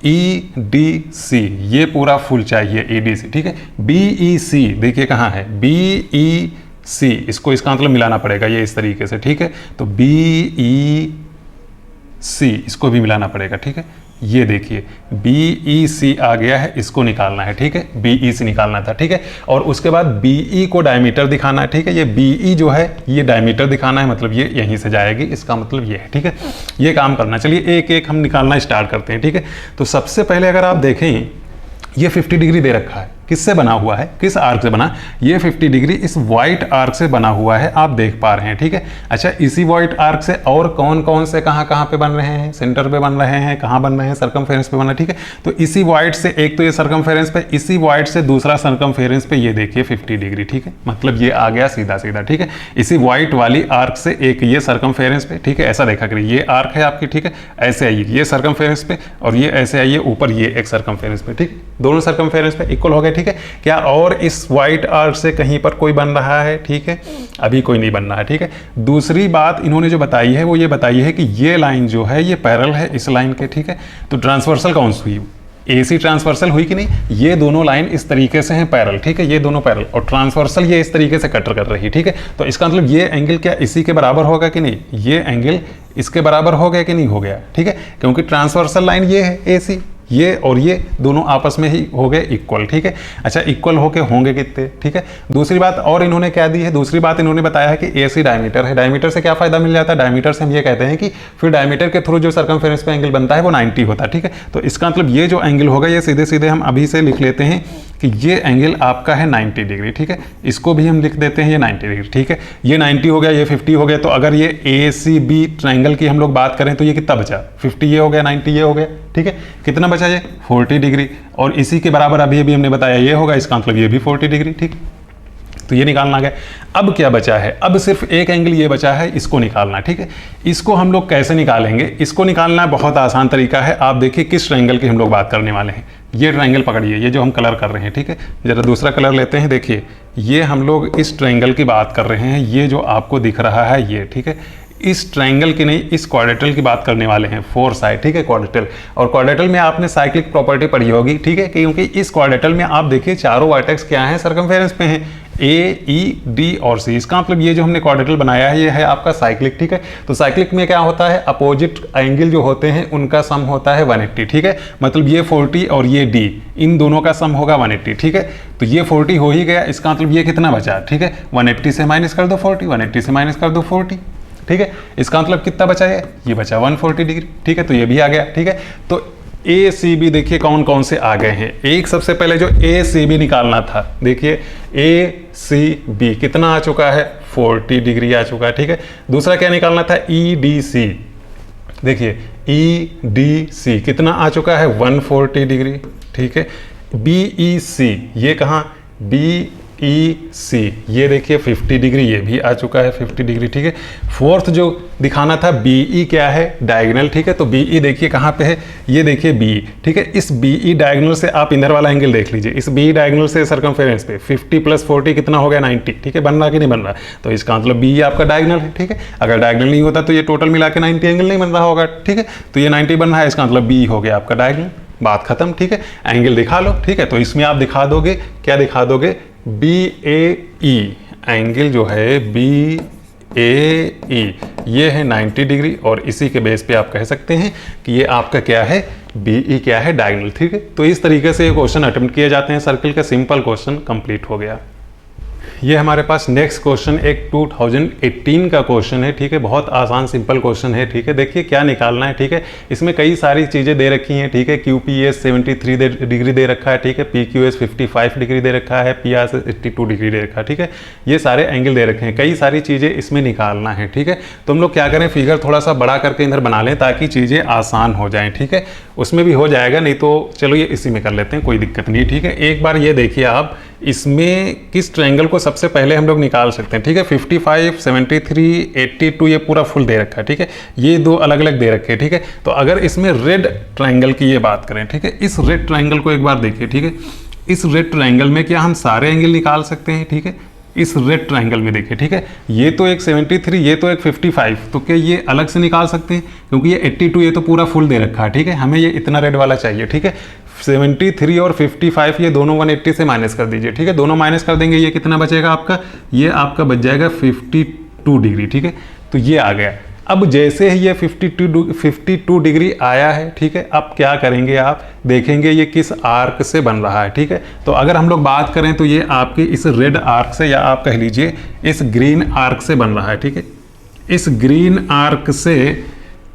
EDC ये पूरा फुल चाहिए, EDC, ठीक है। BEC देखिए कहाँ है, BEC, इसको इसका मतलब मिलाना पड़ेगा, ये इस तरीके से, ठीक है। तो BEC इसको भी मिलाना पड़ेगा, ठीक है। ये देखिए BEC आ गया है, इसको निकालना है, ठीक है। BEC निकालना था, ठीक है। और उसके बाद BE को डायमीटर दिखाना है, ठीक है। ये BE जो है ये डायमीटर दिखाना है, मतलब ये यहीं से जाएगी, इसका मतलब ये है, ठीक है। ये काम करना, चलिए एक एक हम निकालना स्टार्ट करते हैं, ठीक है। तो सबसे पहले अगर आप देखें, ये 50 डिग्री दे रखा है, किससे बना हुआ है, किस आर्क से बना, ये 50 डिग्री इस वाइट आर्क से बना हुआ है, आप देख पा रहे हैं, ठीक है। अच्छा, इसी वाइट आर्क से और कौन कौन से कहाँ कहाँ पे बन रहे हैं, सेंटर पे बन रहे हैं, कहाँ बन रहे हैं, सर्कमफेरेंस पे बन रहे हैं, ठीक है। तो इसी वाइट से एक तो ये सर्कमफेरेंस पे, इसी वाइट से दूसरा सर्कमफेरेंस पे, ये देखिए 50 डिग्री, ठीक है। मतलब ये आ गया सीधा सीधा, ठीक है। इसी वाइट वाली आर्क से एक ये सर्कमफेरेंस पे, ठीक है, ऐसा देखा करिए, ये आर्क है आपकी, ठीक है, ऐसे आइए ये सर्कमफेरेंस पे और ये ऐसे आइए ऊपर ये एक सर्कमफेरेंस पे, ठीक, दोनों सर्कमफेरेंस पे इक्वल हो गए, ठीक है। क्या और इस वाइट आर्क से कहीं पर कोई बन रहा है, ठीक है, अभी कोई नहीं बन रहा है, ठीक है। दूसरी बात इन्होंने जो बताई है वो ये बताई है कि ये लाइन जो है ये पैरेलल है इस लाइन के, ठीक है। तो ट्रांसवर्सल कौन सी हुई, AC ट्रांसवर्सल हुई कि नहीं, ये दोनों लाइन इस तरीके से हैं पैरेलल, ठीक है, ये दोनों पैरेलल, और ट्रांसवर्सल ये इस तरीके से कटर कर रही है, ठीक है। तो इसका मतलब ये एंगल क्या इसी के बराबर होगा कि नहीं, ये एंगल इसके बराबर हो गया कि नहीं हो गया, ठीक है, क्योंकि ट्रांसवर्सल लाइन ये है AC, ये और ये दोनों आपस में ही हो गए इक्वल, ठीक है। अच्छा, इक्वल होके होंगे कितने, ठीक है। दूसरी बात और इन्होंने क्या दी है, दूसरी बात इन्होंने बताया है कि AC डायमीटर है। डायमीटर से क्या फायदा मिल जाता है, डायमीटर से हम ये कहते हैं कि फिर डायमीटर के थ्रू जो सर्कमफेरेंस पे एंगल बनता है वो 90 होता है, ठीक है। तो इसका मतलब ये जो एंगल होगा ये सीधे सीधे हम अभी से लिख लेते हैं कि ये एंगल आपका है 90 डिग्री, ठीक है। इसको भी हम लिख देते हैं ये 90 डिग्री, ठीक है। ये 90 हो गया, ये 50 हो गया, तो अगर ये ACB ट्रायंगल की हम लोग बात करें तो ये कितना बचा, 50 ये हो गया, 90 ये हो गया, ठीक है। कितना बचा ये 40 डिग्री, और इसी के बराबर अभी अभी हमने बताया ये होगा, इसका मतलब ये भी 40 डिग्री, ठीक। तो ये निकालना गया। अब क्या बचा है, अब सिर्फ एक एंगल ये बचा है, इसको निकालना। ठीक है, इसको हम लोग कैसे निकालेंगे, इसको निकालना बहुत आसान तरीका है। आप देखिए किस ट्रायंगल की हम लोग बात करने वाले हैं। ये ट्रायंगल पकड़िए, ये जो हम कलर कर रहे हैं। ठीक है, जरा दूसरा कलर लेते हैं। देखिए ये हम लोग इस ट्रायंगल की बात कर रहे हैं, ये जो आपको दिख रहा है ये। ठीक है, इस ट्रायंगल की नहीं, इस क्वाड्रेटल की बात करने वाले हैं, 4 साइड। ठीक है, क्वाड्रेटल। और क्वाड्रेटल में आपने साइक्लिक प्रॉपर्टी पढ़ी होगी। ठीक है, क्योंकि इस क्वाड्रेटल में आप देखिए चारों वर्टेक्स क्या हैं, सर्कमफेरेंस पे हैं, ए, ई, डी और सी। इसका मतलब ये जो हमने क्वाड्रेटल बनाया है ये है आपका साइक्लिक। ठीक है, तो साइक्लिक में क्या होता है, अपोजिट एंगल जो होते हैं उनका सम होता है 180। ठीक है, मतलब ये 40 और ये डी, इन दोनों का सम होगा 180। ठीक है, तो ये 40 हो ही गया, इसका मतलब ये कितना बचा। ठीक है, 180 से माइनस कर दो 40, 180 से माइनस कर दो 40। ठीक है, इसका मतलब कितना बचा है, ये बचा 140 डिग्री। ठीक है, तो ये भी आ गया। ठीक है, तो ए सी बी देखिए कौन कौन से आ गए हैं। एक सबसे पहले जो ए सी बी निकालना था, देखिए ए सी बी कितना आ चुका है, 40 डिग्री आ चुका है। ठीक है, दूसरा क्या निकालना था, ई डी सी। देखिए ई डी सी कितना आ चुका है, 140 डिग्री। ठीक है, बी ई सी, ये कहाँ, बी ई सी, ये देखिए 50 डिग्री, ये भी आ चुका है 50 डिग्री। ठीक है, फोर्थ जो दिखाना था बी ई, क्या है, डायगोनल। ठीक है, तो बी ई देखिए कहाँ पे है, ये देखिए बी। ठीक है, इस बी ई डायगोनल से आप इधर वाला एंगल देख लीजिए, इस बी डायगोनल से सर्कमफेरेंस पे 50 प्लस 40 कितना हो गया, 90। ठीक है, बन रहा कि नहीं बन रहा, तो इसका मतलब बी आपका डायगोनल है। ठीक है, अगर डायगोनल नहीं होता तो ये टोटल मिला के 90 एंगल नहीं बन रहा होगा। ठीक है, तो ये 90 बन रहा है, इसका मतलब बी हो गया आपका डायगोनल, बात खत्म। ठीक है, एंगल दिखा लो। ठीक है, तो इसमें आप दिखा दोगे, क्या दिखा दोगे, बी ए ई, एंगल जो है बी ए ई, ये है 90 डिग्री, और इसी के बेस पे आप कह सकते हैं कि ये आपका क्या है, बी ई क्या है, डायगोनल। ठीक है, तो इस तरीके से ये क्वेश्चन अटेम्प्ट किए जाते हैं। सर्किल का सिंपल क्वेश्चन कंप्लीट हो गया। ये हमारे पास नेक्स्ट क्वेश्चन एक 2018 का क्वेश्चन है। ठीक है, बहुत आसान सिंपल क्वेश्चन है। ठीक है, देखिए क्या निकालना है। ठीक है, इसमें कई सारी चीज़ें दे रखी हैं। ठीक है, क्यू पी एस 73 डिग्री दे रखा है। ठीक है, पी क्यू एस 55 डिग्री दे रखा है, पी आर एस 82 डिग्री दे रखा है। ठीक है, ये सारे एंगल दे रखे हैं, कई सारी चीज़ें इसमें निकालना है। ठीक है, तो हम लोग क्या करें, फिगर थोड़ा सा बड़ा करके इधर बना लें ताकि चीज़ें आसान हो जाएँ। ठीक है, उसमें भी हो जाएगा, नहीं तो चलो ये इसी में कर लेते हैं, कोई दिक्कत नहीं। ठीक है, एक बार ये देखिए आप, इसमें किस ट्रायंगल को सबसे पहले हम लोग निकाल सकते हैं। ठीक है, 55, 73, 82 ये पूरा फुल दे रखा है। ठीक है, ये दो अलग अलग दे रखे हैं। ठीक है, तो अगर इसमें रेड ट्रायंगल की ये बात करें, ठीक है, इस रेड ट्रायंगल को एक बार देखिए। ठीक है, इस रेड ट्रायंगल में क्या हम सारे एंगल निकाल सकते हैं। ठीक है, इस रेड ट्रायंगल में देखिए। ठीक है, ये तो एक 73, ये तो एक 55, तो क्या ये अलग से निकाल सकते हैं, क्योंकि ये 82 ये तो पूरा फुल दे रखा है। ठीक है, हमें ये इतना रेड वाला चाहिए। ठीक है, 73 और 55 ये दोनों 180 से माइनस कर दीजिए। ठीक है, दोनों माइनस कर देंगे, ये कितना बचेगा आपका, ये आपका बच जाएगा 52 डिग्री। ठीक है, तो ये आ गया। अब जैसे ही ये 52 डिग्री आया है, ठीक है, अब क्या करेंगे, आप देखेंगे ये किस आर्क से बन रहा है। ठीक है, तो अगर हम लोग बात करें तो ये आपके इस रेड आर्क से, या आप कह लीजिए इस ग्रीन आर्क से बन रहा है। ठीक है, इस ग्रीन आर्क से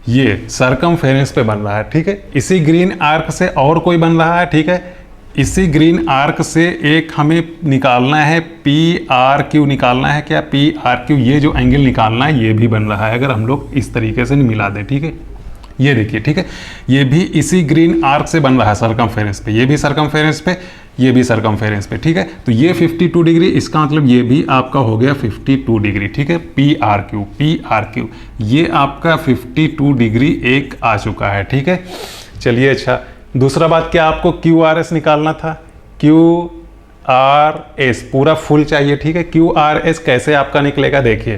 ये सर्कमफेरेंस पे बन रहा है। ठीक है, इसी ग्रीन आर्क से और कोई बन रहा है। ठीक है, इसी ग्रीन आर्क से एक हमें निकालना है, पी आर क्यू निकालना है। क्या, पी आर क्यू, ये जो एंगल निकालना है ये भी बन रहा है, अगर हम लोग इस तरीके से मिला दें। ठीक है, ये देखिए। ठीक है, ये भी इसी ग्रीन आर्क से बन रहा है सर्कमफेरेंस पे, ये भी सर्कमफेरेंस पे, ये भी सर्कमफेरेंस पे। ठीक है, तो ये 52 डिग्री, इसका मतलब ये भी आपका हो गया 52 डिग्री। ठीक है, पी आर क्यू, ये आपका 52 डिग्री एक आ चुका है। ठीक है, चलिए अच्छा, दूसरा बात क्या, आपको क्यू आर एस निकालना था। क्यू आर एस पूरा फुल चाहिए। ठीक है, क्यू आर एस कैसे आपका निकलेगा, देखिए,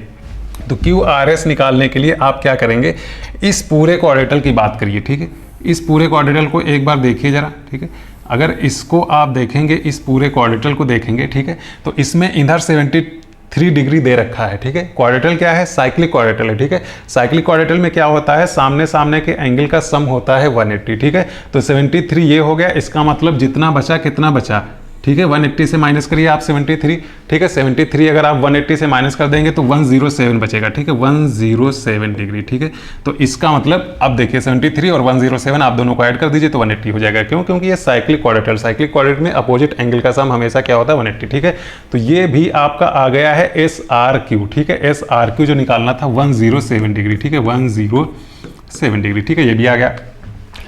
तो क्यू आर एस निकालने के लिए आप क्या करेंगे, इस पूरे क्वाड्रेटल की बात करिए। ठीक है, इस पूरे क्वाड्रेटल को एक बार देखिए जरा। ठीक है, अगर इसको आप देखेंगे, इस पूरे क्वाड्रेटल को देखेंगे, ठीक है, तो इसमें इधर 73 डिग्री दे रखा है। ठीक है, क्वाड्रेटल क्या है, साइक्लिक क्वाड्रेटल है। ठीक है, साइक्लिक क्वाड्रेटल में क्या होता है, सामने सामने के एंगल का सम होता है 180। ठीक है, तो 73 ये हो गया, इसका मतलब जितना बचा कितना बचा, ठीक है, 180 से माइनस करिए आप 73। ठीक है, 73 अगर आप 180 से माइनस कर देंगे तो 107 बचेगा। ठीक है, 107 डिग्री। ठीक है, तो इसका मतलब अब देखिए 73 और 107 आप दोनों को ऐड कर दीजिए तो 180 हो जाएगा। क्यों, क्योंकि ये साइक्लिक क्वाड्रेटल में अपोजिट एंगल का सम हमेशा क्या होता है, 180। ठीक है, तो ये भी आपका आ गया है एस आर क्यू। ठीक है, एस आर क्यू जो निकालना था 107 डिग्री। ठीक है, 107 डिग्री। ठीक है, ये भी आ गया।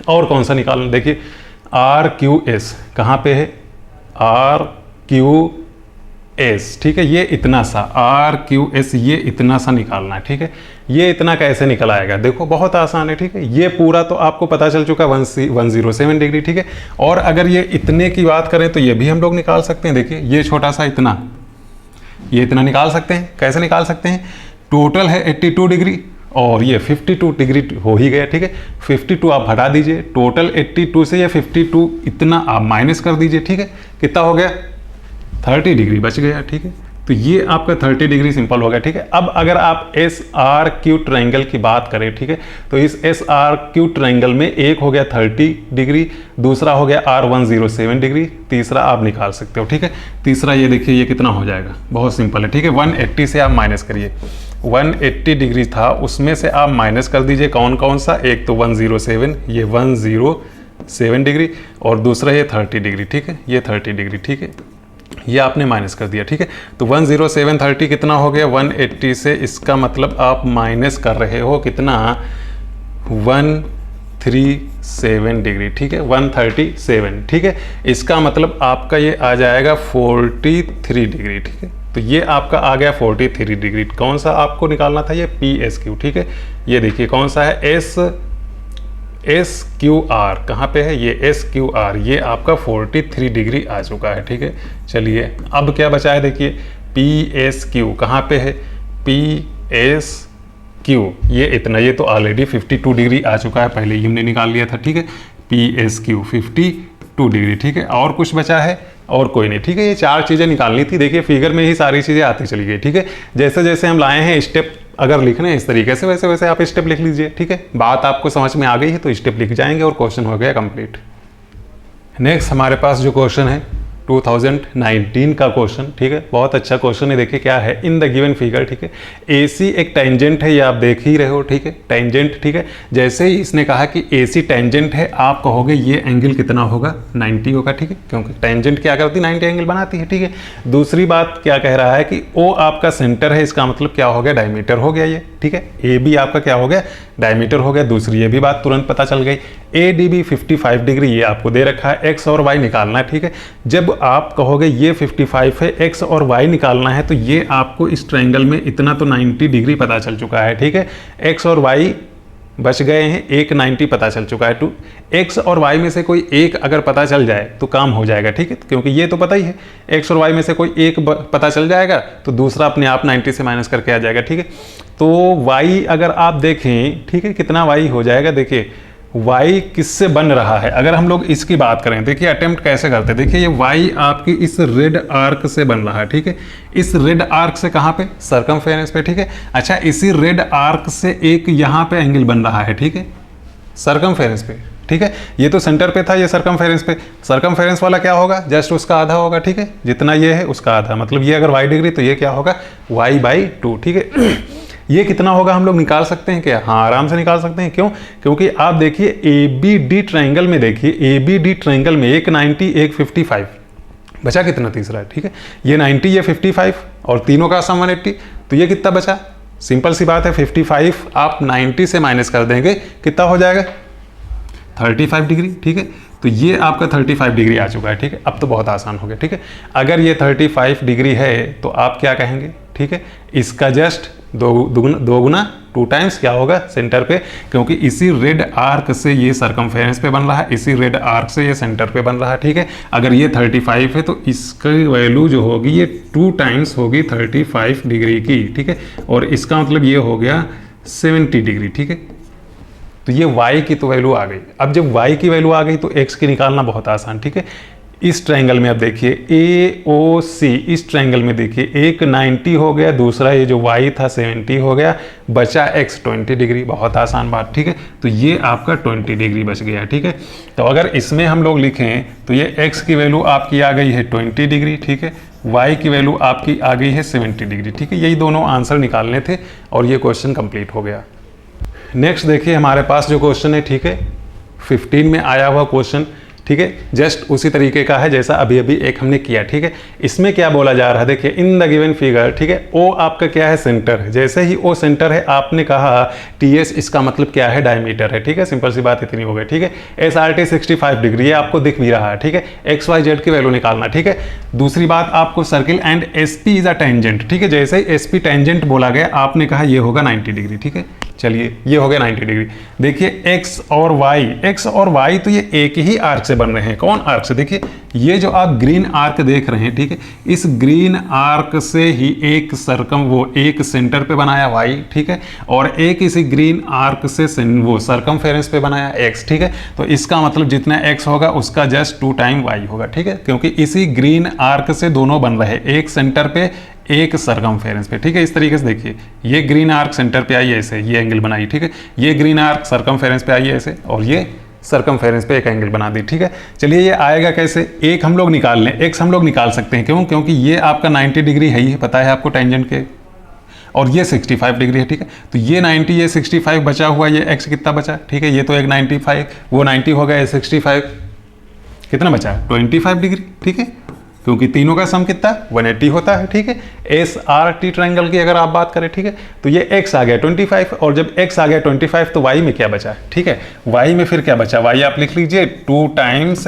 और कौन सा निकालना, देखिए आर क्यू एस कहाँ पे है, आर क्यू एस, ठीक है, ये इतना सा आर क्यू एस, ये इतना सा निकालना है, ठीक है। ये इतना कैसे निकल आएगा, देखो बहुत आसान है, ठीक है। ये पूरा तो आपको पता चल चुका है 107 डिग्री, ठीक है। और अगर ये इतने की बात करें तो ये भी हम लोग निकाल सकते हैं। देखिए ये छोटा सा इतना, ये इतना निकाल सकते हैं। कैसे निकाल सकते हैं, टोटल है 82 डिग्री और ये 52 डिग्री हो ही गया, ठीक है। 52 आप हटा दीजिए, टोटल 82 से ये 52 इतना आप माइनस कर दीजिए, ठीक है। कितना हो गया, 30 डिग्री बच गया, ठीक है। तो ये आपका 30 डिग्री सिंपल हो गया, ठीक है। अब अगर आप एस आर क्यू ट्रायंगल की बात करें, ठीक है, तो इस एस आर क्यू ट्रायंगल में एक हो गया 30 डिग्री, दूसरा हो गया आर 107 डिग्री, तीसरा आप निकाल सकते हो, ठीक है। तीसरा ये देखिए ये कितना हो जाएगा, बहुत सिंपल है, ठीक है। 180 से आप माइनस करिए, 180 डिग्री था उसमें से आप माइनस कर दीजिए कौन कौन सा, एक तो 107, ये 107 डिग्री और दूसरा ये 30 डिग्री, ठीक है, ये 30 डिग्री, ठीक है। ये आपने माइनस कर दिया, ठीक है। तो 107 30 कितना हो गया, 180 से इसका मतलब आप माइनस कर रहे हो कितना, 137 डिग्री, ठीक है, 137, ठीक है। इसका मतलब आपका ये आ जाएगा 43 डिग्री, ठीक है। तो ये आपका आ गया 43 डिग्री। कौन सा आपको निकालना था, ये पी एस क्यू, ठीक है। ये देखिए कौन सा है, एस क्यू आर, कहाँ पे है ये एस क्यू आर, ये आपका 43 डिग्री आ चुका है, ठीक है। चलिए अब क्या बचा है, देखिए पी एस क्यू कहाँ पे है, पी एस क्यू ये इतना, ये तो ऑलरेडी 52 डिग्री आ चुका है, पहले ही हमने निकाल लिया था, ठीक है। पी एस क्यू 52 डिग्री, ठीक है। और कुछ बचा है, और कोई नहीं, ठीक है। ये चार चीज़ें निकालनी थी, देखिए फिगर में ही सारी चीज़ें आती चली गई, ठीक है। जैसे जैसे हम लाए हैं स्टेप अगर लिखने हैं इस तरीके से, वैसे वैसे आप स्टेप लिख लीजिए, ठीक है। बात आपको समझ में आ गई है तो स्टेप लिख जाएंगे और क्वेश्चन हो गया कंप्लीट। नेक्स्ट हमारे पास जो क्वेश्चन है 2019 का क्वेश्चन, ठीक है, बहुत अच्छा क्वेश्चन है। देखिए क्या है, इन द गिवन फिगर, ठीक है, AC एक टेंजेंट है, ये आप देख ही रहे हो, ठीक है, टेंजेंट, ठीक है। जैसे ही इसने कहा कि AC टेंजेंट है, आप कहोगे ये एंगल कितना होगा, 90 होगा, ठीक है, क्योंकि टेंजेंट क्या करती है, 90 एंगल बनाती है, ठीक है। दूसरी बात क्या कह रहा है कि O आपका सेंटर है, इसका मतलब क्या हो गया, डायमीटर हो गया ये, ठीक है। AB आपका क्या हो गया, डायमीटर हो गया। दूसरी ये भी बात तुरंत पता चल गई। ADB 55 डिग्री ये आपको दे रखा है, X और Y निकालना है, ठीक है। जब आप कहोगे ये 55 है, X और Y निकालना है, तो ये आपको इस ट्रायंगल में इतना तो 90 डिग्री पता चल चुका है, ठीक है। X और Y बच गए हैं, एक 90 पता चल चुका है। टू X और Y में से कोई एक अगर पता चल जाए तो काम हो जाएगा, ठीक है, क्योंकि ये तो पता ही है। X और Y में से कोई एक पता चल जाएगा तो दूसरा अपने आप 90 से माइनस करके आ जाएगा, ठीक है। तो Y अगर आप देखें, ठीक है, कितना Y हो जाएगा, देखिए y किससे बन रहा है, अगर हम लोग इसकी बात करें, देखिए अटेम्प्ट कैसे करते हैं। देखिए ये y आपकी इस रेड आर्क से बन रहा है, ठीक है। इस रेड आर्क से कहाँ पे, सरकमफेरेंस पे, ठीक है। अच्छा इसी रेड आर्क से एक यहाँ पे एंगल बन रहा है, ठीक है, सरकमफेरेंस पे, ठीक है। ये तो सेंटर पे था, ये सरकमफेरेंस पे, सरकमफेरेंस वाला क्या होगा, जस्ट उसका आधा होगा, ठीक है, जितना ये है उसका आधा, मतलब ये अगर y डिग्री तो ये क्या होगा, y/2, ठीक है। ये कितना होगा हम लोग निकाल सकते हैं क्या, हाँ आराम से निकाल सकते हैं। क्यों, क्योंकि आप देखिए ABD ट्रायंगल में, देखिए ABD ट्रायंगल में एक 90 एक 55, बचा कितना तीसरा है, ठीक है। ये 90 ये 55 और तीनों का सम 180, तो ये कितना बचा, सिंपल सी बात है, 55 आप 90 से माइनस कर देंगे, कितना हो जाएगा 35 डिग्री, ठीक है। तो ये आपका 35 डिग्री आ चुका है, ठीक है। अब तो बहुत आसान हो गया, ठीक है। अगर ये 35 डिग्री है तो आप क्या कहेंगे, ठीक है, इसका जस्ट दो गुना 2 टाइम्स क्या होगा सेंटर पे, क्योंकि इसी रेड आर्क से ये सरकमफेरेंस पे बन रहा है, इसी रेड आर्क से ये सेंटर पे बन रहा है, ठीक है। अगर ये 35 है तो इसकी वैल्यू जो होगी ये 2 टाइम्स होगी 35 डिग्री की, ठीक है। और इसका मतलब ये हो गया 70 डिग्री, ठीक है। तो ये y की तो वैल्यू आ गई। अब जब y की वैल्यू आ गई तो x की निकालना बहुत आसान, ठीक है। इस ट्रायंगल में अब देखिए AOC, इस ट्रायंगल में देखिए एक 90 हो गया, दूसरा ये जो y था 70 हो गया, बचा x 20 डिग्री, बहुत आसान बात, ठीक है। तो ये आपका 20 डिग्री बच गया, ठीक है। तो अगर इसमें हम लोग लिखें तो ये x की वैल्यू आपकी आ गई है 20 डिग्री, ठीक है, y की वैल्यू आपकी आ गई है 70 डिग्री, ठीक है। यही दोनों आंसर निकालने थे और ये क्वेश्चन कंप्लीट हो गया। नेक्स्ट देखिए हमारे पास जो क्वेश्चन है, ठीक है, 15 में आया हुआ क्वेश्चन, ठीक है, जस्ट उसी तरीके का है जैसा अभी अभी एक हमने किया। ठीक है, इसमें क्या बोला जा रहा है, देखिए इन द गिवन फिगर, ठीक है, ओ आपका क्या है, सेंटर है। जैसे ही ओ सेंटर है, आपने कहा टीएस इसका मतलब क्या है, डायमीटर है। ठीक है, सिंपल सी बात इतनी हो गई। ठीक है, एसआरटी 65 डिग्री, ये आपको दिख भी रहा है। ठीक है, एक्स वाई जेड की वैल्यू निकालना। ठीक है, दूसरी बात आपको circle and SP is a tangent. ठीक है, जैसे ही एसपी टेंजेंट बोला गया, आपने कहा ये होगा 90 डिग्री। ठीक है, चलिए ये हो गया 90 डिग्री। देखिए एक्स और वाई तो ये एक ही आर्क से बन रहे हैं। कौन आर्क से, देखिए ये जो आप ग्रीन आर्क देख रहे हैं, ठीक है, इस ग्रीन आर्क से ही एक एक सेंटर पे बनाया वाई। ठीक है, और एक इसी ग्रीन आर्क से वो सर्कमफेरेंस पे बनाया एक्स। ठीक है, तो इसका मतलब जितना एक्स होगा उसका जस्ट 2 टाइम वाई होगा। ठीक है, क्योंकि इसी ग्रीन आर्क से दोनों बन रहे हैं, एक सेंटर पे एक सर्कमफेरेंस पे। ठीक है, इस तरीके से देखिए, ये ग्रीन आर्क सेंटर पे आई ऐसे, ये एंगल बनाई। ठीक है, ये ग्रीन आर्क सर्कमफेरेंस पे आई ऐसे, और ये सर्कमफेरेंस पे एक एंगल बना दी। ठीक है, चलिए ये आएगा कैसे, एक हम लोग निकाल लें, एक्स हम लोग निकाल सकते हैं। क्यों, क्योंकि ये आपका 90 डिग्री है ही, पता है आपको टेंजेंट के, और ये 65 डिग्री है। ठीक है, तो ये 90, ये 65 बचा हुआ, ये एक्स कितना बचा। ठीक है, ये तो एक 95, वो 90 हो गया, ये 65 कितना बचा, 25 डिग्री। ठीक है, क्योंकि तीनों का सम कितना 180 होता है। ठीक है, एस आर टी ट्रायंगल की अगर आप बात करें, ठीक है, तो ये x आ गया 25, और जब x आ गया 25 तो y में क्या बचा। ठीक है, y में फिर क्या बचा, y आप लिख लीजिए 2 टाइम्स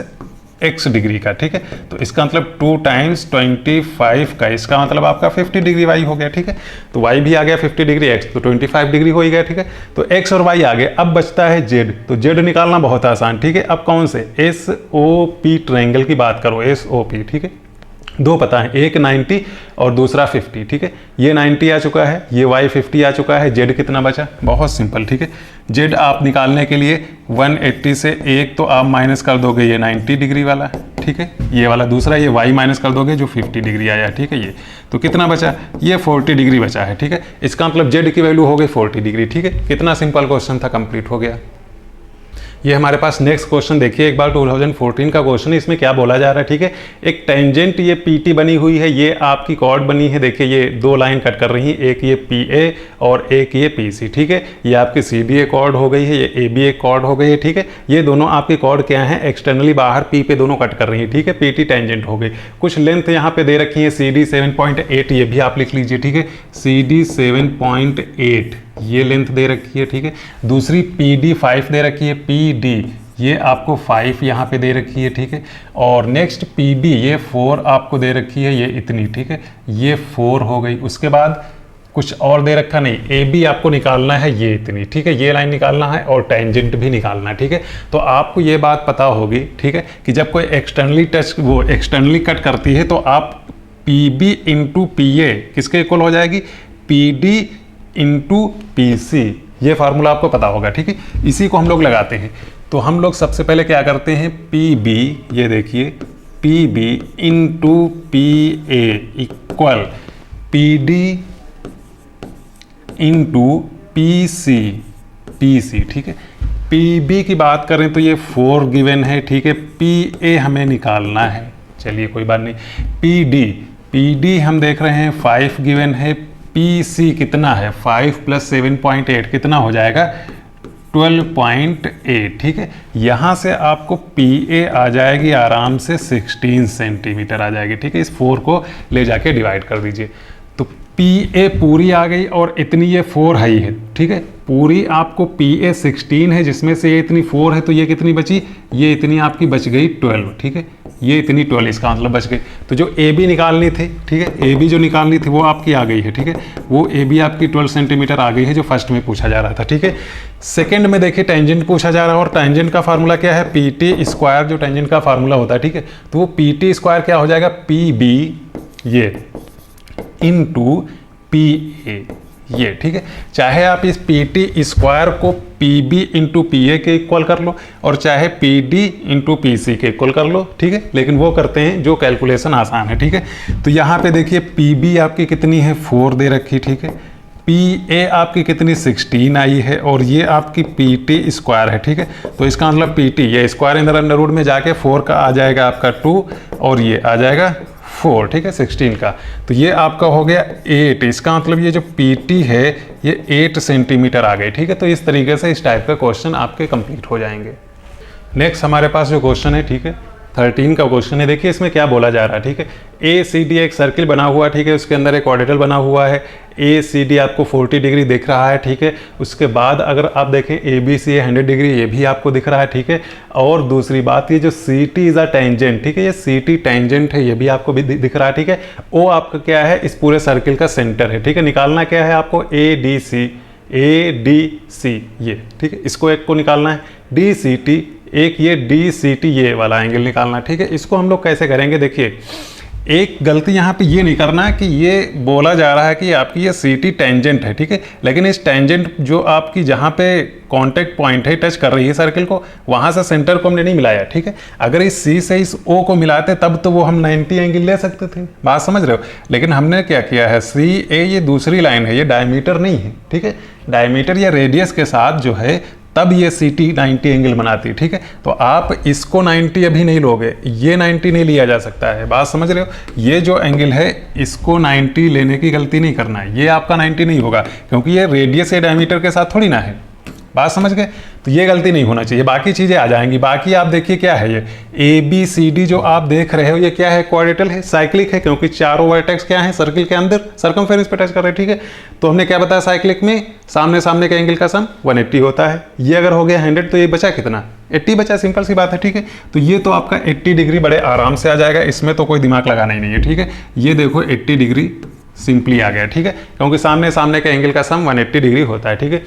x डिग्री का। ठीक है, तो इसका मतलब 2 टाइम्स 25 का, इसका मतलब आपका 50 डिग्री y हो गया। ठीक है, तो y भी आ गया 50 डिग्री, x तो 25 डिग्री हो ही गया। ठीक है, तो x और y आ गए। अब बचता है z, तो z निकालना बहुत आसान। ठीक है, अब कौन से, एस ओ पी ट्रायंगल की बात करो, एस ओ पी। ठीक है, दो पता है, एक 90 और दूसरा 50। ठीक है, ये 90 आ चुका है, ये y 50 आ चुका है, z कितना बचा, बहुत सिंपल। ठीक है, z आप निकालने के लिए 180 से एक तो आप माइनस कर दोगे, ये 90 डिग्री वाला। ठीक है, ये वाला दूसरा, ये y माइनस कर दोगे जो 50 डिग्री आया। ठीक है, ये तो कितना बचा, ये 40 डिग्री बचा है। ठीक है, इसका मतलब z की वैल्यू हो गई 40 डिग्री। ठीक है, कितना सिंपल क्वेश्चन था, कंप्लीट हो गया। ये हमारे पास नेक्स्ट क्वेश्चन देखिए एक बार, 2014 का क्वेश्चन है। इसमें क्या बोला जा रहा है, ठीक है, एक टेंजेंट ये पीटी बनी हुई है, ये आपकी कॉर्ड बनी है। देखिए ये 2 लाइन कट कर रही हैं, एक ये पीए और एक ये पीसी। ठीक है, ये आपकी सीबीए कॉर्ड हो गई है, ये एबीए कॉर्ड हो गई है। ठीक है, ये दोनों आपकी कॉर्ड क्या है, एक्सटर्नली बाहर पी पे दोनों कट कर रही है। ठीक है, पीटी टेंजेंट हो गई। कुछ लेंथ यहाँ पे दे रखी है CD 7.8, ये भी आप लिख लीजिए। ठीक है, CD 7.8 ये लेंथ दे रखी है। ठीक है, दूसरी PD 5 दे रखी है, PD ये आपको 5 यहाँ पे दे रखी है। ठीक है, और नेक्स्ट PB ये 4 आपको दे रखी है, ये इतनी। ठीक है, ये 4 हो गई। उसके बाद कुछ और दे रखा नहीं, AB आपको निकालना है, ये इतनी। ठीक है, ये लाइन निकालना है और टेंजेंट भी निकालना है। ठीक है, तो आपको ये बात पता होगी, ठीक है, कि जब कोई एक्सटर्नली कट करती है तो आप PB इंटू PA किसके इक्वल हो जाएगी, PD इंटू PC, ये फार्मूला आपको पता होगा। ठीक है, इसी को हम लोग लगाते हैं। तो हम लोग सबसे पहले क्या करते हैं, PB, ये देखिए PB into PA equal PD into PC। ठीक है, PB की बात करें तो ये 4 गिवन है। ठीक है, PA हमें निकालना है, चलिए कोई बात नहीं। PD हम देख रहे हैं 5 गिवन है, PC कितना है, 5 + 7.8 कितना हो जाएगा, 12.8। ठीक है, यहाँ से आपको PA आ जाएगी आराम से 16 सेंटीमीटर आ जाएगी। ठीक है, इस 4 को ले जाके डिवाइड कर दीजिए, तो PA पूरी आ गई और इतनी ये 4 है ही है। ठीक है, पूरी आपको PA 16 है, जिसमें से ये इतनी 4 है, तो ये कितनी बची, ये इतनी आपकी बच गई 12। ठीक है, ये इतनी 12, इसका मतलब बच गई। तो जो AB निकालनी थी, ठीक है, AB जो निकालनी थी वो आपकी आ गई है। ठीक है, वो AB आपकी 12 सेंटीमीटर आ गई है, जो फर्स्ट में पूछा जा रहा था। ठीक है, सेकंड में देखिए टेंजेंट पूछा जा रहा है, और टेंजेंट का फार्मूला क्या है, PT स्क्वायर, जो टेंजेंट का फार्मूला होता है। ठीक है, तो वो PT स्क्वायर क्या हो जाएगा, PB ये इंटू PA ये। ठीक है, चाहे आप इस PT स्क्वायर को PB इंटू PA के इक्वल कर लो, और चाहे PD इंटू PC के इक्वल कर लो। ठीक है, लेकिन वो करते हैं जो कैलकुलेशन आसान है। ठीक है, तो यहाँ पे देखिए PB आपकी कितनी है, 4 दे रखी। ठीक है, PA आपकी कितनी 16 आई है, और ये आपकी PT स्क्वायर है। ठीक है, तो इसका मतलब PT ये स्क्वायर अंदर अंडर रूट में जाके 4 का आ जाएगा आपका 2, और ये आ जाएगा 4। ठीक है, 16 का, तो ये आपका हो गया 8। इसका मतलब ये जो PT है ये 8 सेंटीमीटर आ गई। ठीक है, तो इस तरीके से इस टाइप का क्वेश्चन आपके कंप्लीट हो जाएंगे। नेक्स्ट हमारे पास जो क्वेश्चन है, ठीक है, 13 का क्वेश्चन है। देखिए इसमें क्या बोला जा रहा है, ठीक है, ए सी डी एक सर्किल बना हुआ है, ठीक है, उसके अंदर एक क्वाड्रेटल बना हुआ है, ए सी डी आपको 40 डिग्री दिख रहा है, ठीक है। उसके बाद अगर आप देखें ए बी सी 100 डिग्री, ये भी आपको दिख रहा है, ठीक है। और दूसरी बात, ये जो C T is a tangent, ठीक है, ये सी टी टेंजेंट है, ये भी आपको भी दिख रहा है, ठीक है। ओ आपका क्या है, इस पूरे सर्किल का सेंटर है, ठीक है। निकालना क्या है आपको, ए डी सी ये, ठीक है, इसको एक को निकालना है, डी सी टी एक, ये डी सी टी ये वाला एंगल निकालना, ठीक है। इसको हम लोग कैसे करेंगे, देखिए एक गलती यहाँ पे ये नहीं करना है कि ये बोला जा रहा है कि आपकी ये सी टी टेंजेंट है, ठीक है, लेकिन इस टेंजेंट जो आपकी जहाँ पे कांटेक्ट पॉइंट है, टच कर रही है सर्किल को, वहाँ से सेंटर को हमने नहीं मिलाया, ठीक है। अगर इस सी से इस ओ को मिलाते तब तो वो हम 90 एंगल ले सकते थे, बात समझ रहे हो। लेकिन हमने क्या किया है, सी ए ये दूसरी लाइन है, ये डायमीटर नहीं है, ठीक है, डायमीटर या रेडियस के साथ जो है तब ये सी टी 90 एंगल बनाती है, ठीक है। तो आप इसको 90 अभी नहीं लोगे, ये 90 नहीं लिया जा सकता है, बात समझ रहे हो। ये जो एंगल है इसको 90 लेने की गलती नहीं करना है, ये आपका 90 नहीं होगा, क्योंकि ये रेडियस या डायमीटर के साथ थोड़ी ना है, बात समझ गए। तो ये गलती नहीं होना चाहिए, बाकी चीज़ें आ जाएंगी। बाकी आप देखिए क्या है, ये ए बी सी डी जो आप देख रहे हो ये क्या है, क्वाड्रेटल है, साइक्लिक है, क्योंकि चारों वर्टेक्स क्या है सर्किल के अंदर सरकमफेरेंस पे टच कर रहे हैं, ठीक है। तो हमने क्या बताया, साइक्लिक में सामने सामने के एंगल का सम 180 होता है। ये अगर हो गया 100 तो ये बचा कितना, 80 बचा, सिंपल सी बात है, ठीक है। तो ये तो आपका 80 डिग्री बड़े आराम से आ जाएगा, इसमें तो कोई दिमाग लगाना ही नहीं है, ठीक है। ये देखो 80 डिग्री सिंपली आ गया, ठीक है, क्योंकि सामने सामने के एंगल का सम 180 डिग्री होता है, ठीक है।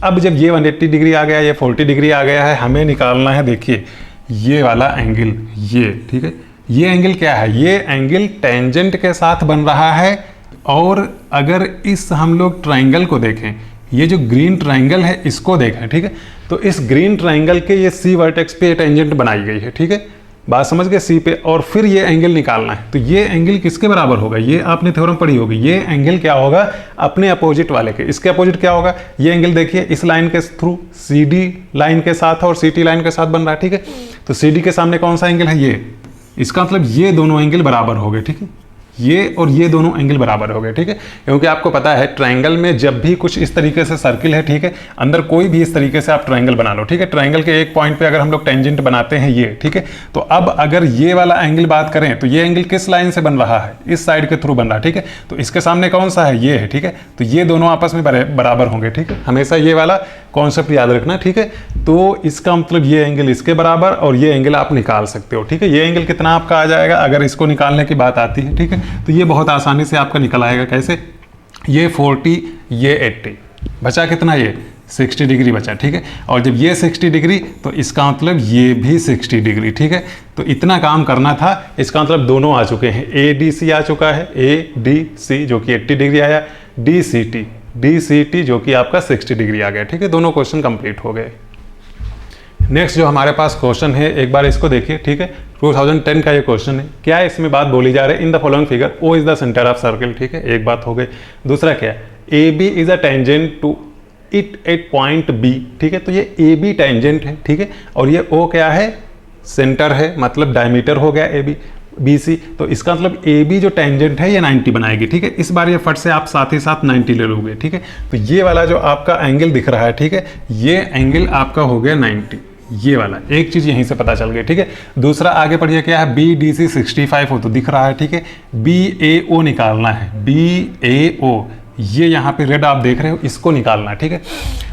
अब जब ये 180 डिग्री आ गया, ये 40 डिग्री आ गया है, हमें निकालना है, देखिए ये वाला एंगल, ये, ठीक है। ये एंगल क्या है, ये एंगल टेंजेंट के साथ बन रहा है। और अगर इस हम लोग ट्राइंगल को देखें, ये जो ग्रीन ट्राइंगल है इसको देखें, ठीक है, तो इस ग्रीन ट्राइंगल के ये सी वर्टेक्स पे टेंजेंट बनाई गई है, ठीक है, बात समझ गए, सी पे। और फिर ये एंगल निकालना है, तो ये एंगल किसके बराबर होगा, ये आपने थ्योरम पढ़ी होगी, ये एंगल क्या होगा अपने अपोजिट वाले के। इसके अपोजिट क्या होगा, ये एंगल देखिए इस लाइन के थ्रू सी डी लाइन के साथ और सी टी लाइन के साथ बन रहा है, ठीक है। तो सी डी के सामने कौन सा एंगल है, ये, इसका मतलब ये दोनों एंगल बराबर हो गए, ठीक है, ये और ये दोनों एंगल बराबर हो गए, ठीक है। क्योंकि आपको पता है ट्रायंगल में जब भी कुछ इस तरीके से सर्किल है, ठीक है, अंदर कोई भी इस तरीके से आप ट्रायंगल बना लो, ठीक है, ट्रायंगल के एक पॉइंट पे अगर हम लोग टेंजेंट बनाते हैं ये, ठीक है, तो अब अगर ये वाला एंगल बात करें तो ये एंगल किस लाइन से बन रहा है, इस साइड के थ्रू बन रहा है, ठीक है। तो इसके सामने कौन सा है, ये है, ठीक है। तो ये दोनों आपस में बराबर होंगे, ठीक है, हमेशा ये वाला कॉन्सेप्ट याद रखना, ठीक है। तो इसका मतलब ये एंगल इसके बराबर और ये एंगल आप निकाल सकते हो, ठीक है। ये एंगल कितना आपका आ जाएगा अगर इसको निकालने की बात आती है, ठीक है, तो ये बहुत आसानी से आपका निकल आएगा। कैसे, ये 40 ये 80 बचा कितना, ये 60 डिग्री बचा, ठीक है। और जब ये 60 डिग्री तो इसका मतलब ये भी 60 डिग्री, ठीक है। तो इतना काम करना था, इसका मतलब दोनों आ चुके हैं, ए डी सी आ चुका है, ए डी सी जो कि 80 डिग्री आया, डी सी टी जो कि आपका 60 डिग्री आ गया, ठीक है। दोनों क्वेश्चन कंप्लीट हो गए। नेक्स्ट जो हमारे पास क्वेश्चन है, एक बार इसको देखिए, ठीक है, 2010 का ये क्वेश्चन है। क्या है इसमें बात बोली जा रही है, in the following figure O is the centre of circle, ठीक है, एक बात हो गई। दूसरा क्या है, A B is a tangent to it at point B, ठीक है, तो ये ए बी टेंजेंट है, ठीक है, और ये ओ क्या है, सेंटर है, मतलब डायमीटर हो गया ए बी बी सी। तो इसका मतलब ए बी जो टेंजेंट है ये 90 बनाएगी, ठीक है। इस बार ये फट से आप साथ ही साथ 90 ले लोगे, ठीक है। तो ये वाला जो आपका एंगल दिख रहा है, ठीक है, ये एंगल आपका हो गया 90, ये वाला एक चीज यहीं से पता चल गई, ठीक है। दूसरा आगे पढ़िए क्या है, बी डी सी 65 हो तो दिख रहा है, ठीक है। बी ए ओ निकालना है, बी ए ओ, ये यहाँ पे रेड आप देख रहे हो, इसको निकालना है, ठीक है।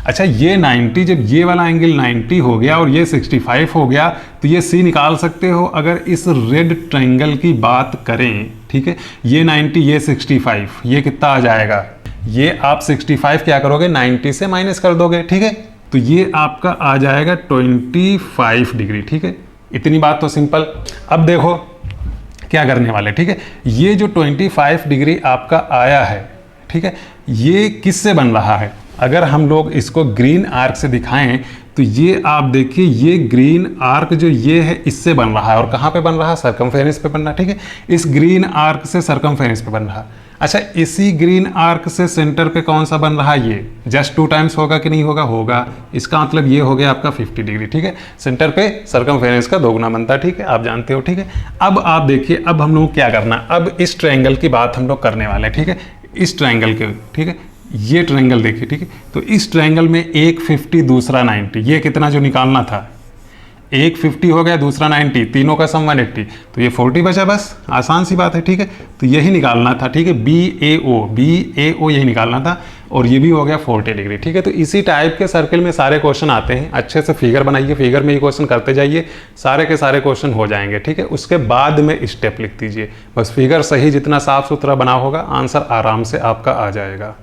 अच्छा ये 90, जब ये वाला एंगल 90 हो गया और ये 65 हो गया तो ये सी निकाल सकते हो अगर इस रेड ट्रायंगल की बात करें, ठीक है। ये 90 ये 65, ये कितना आ जाएगा, ये आप 65 क्या करोगे 90 से माइनस कर दोगे, ठीक है। तो ये आपका आ जाएगा 25 डिग्री, ठीक है। इतनी बात तो सिंपल। अब देखो क्या करने वाले, ठीक है। ये जो 25 डिग्री आपका आया है, ठीक है, ये किससे बन रहा है, अगर हम लोग इसको ग्रीन आर्क से दिखाएं तो ये आप देखिए, ये ग्रीन आर्क जो ये है इससे बन रहा है, और कहाँ पे बन रहा है, सरकमफेरेंस पे बन रहा है, ठीक है। इस ग्रीन आर्क से सरकमफेरेंस पे बन रहा है। अच्छा इसी ग्रीन आर्क से सेंटर पे कौन सा बन रहा है, ये जस्ट 2 टाइम्स होगा कि नहीं होगा, होगा। इसका मतलब ये हो गया आपका 50 डिग्री, ठीक है। सेंटर पे सरकमफेरेंस का दोगुना बनता है, ठीक है, आप जानते हो, ठीक है। अब आप देखिए, अब हम लोग क्या करना, अब इस ट्रायंगल की बात हम लोग करने वाले हैं, ठीक है, इस ट्रायंगल के, ठीक है। ये ट्रायंगल देखिए, ठीक है, तो इस ट्रायंगल में एक 50 दूसरा 90, ये कितना जो निकालना था, एक 50 हो गया, दूसरा 90, तीनों का सम 180, तो ये 40 बचा, बस आसान सी बात है। ठीक है, तो यही निकालना था। ठीक है, BAO यही निकालना था, और ये भी हो गया 40 डिग्री। ठीक है, तो इसी टाइप के सर्किल में सारे क्वेश्चन आते हैं। अच्छे से फिगर बनाइए, फिगर में ही क्वेश्चन करते जाइए, सारे के सारे क्वेश्चन हो जाएंगे। ठीक है, उसके बाद में स्टेप लिख दीजिए, बस फिगर सही जितना साफ सुथरा बना होगा, आंसर आराम से आपका आ जाएगा।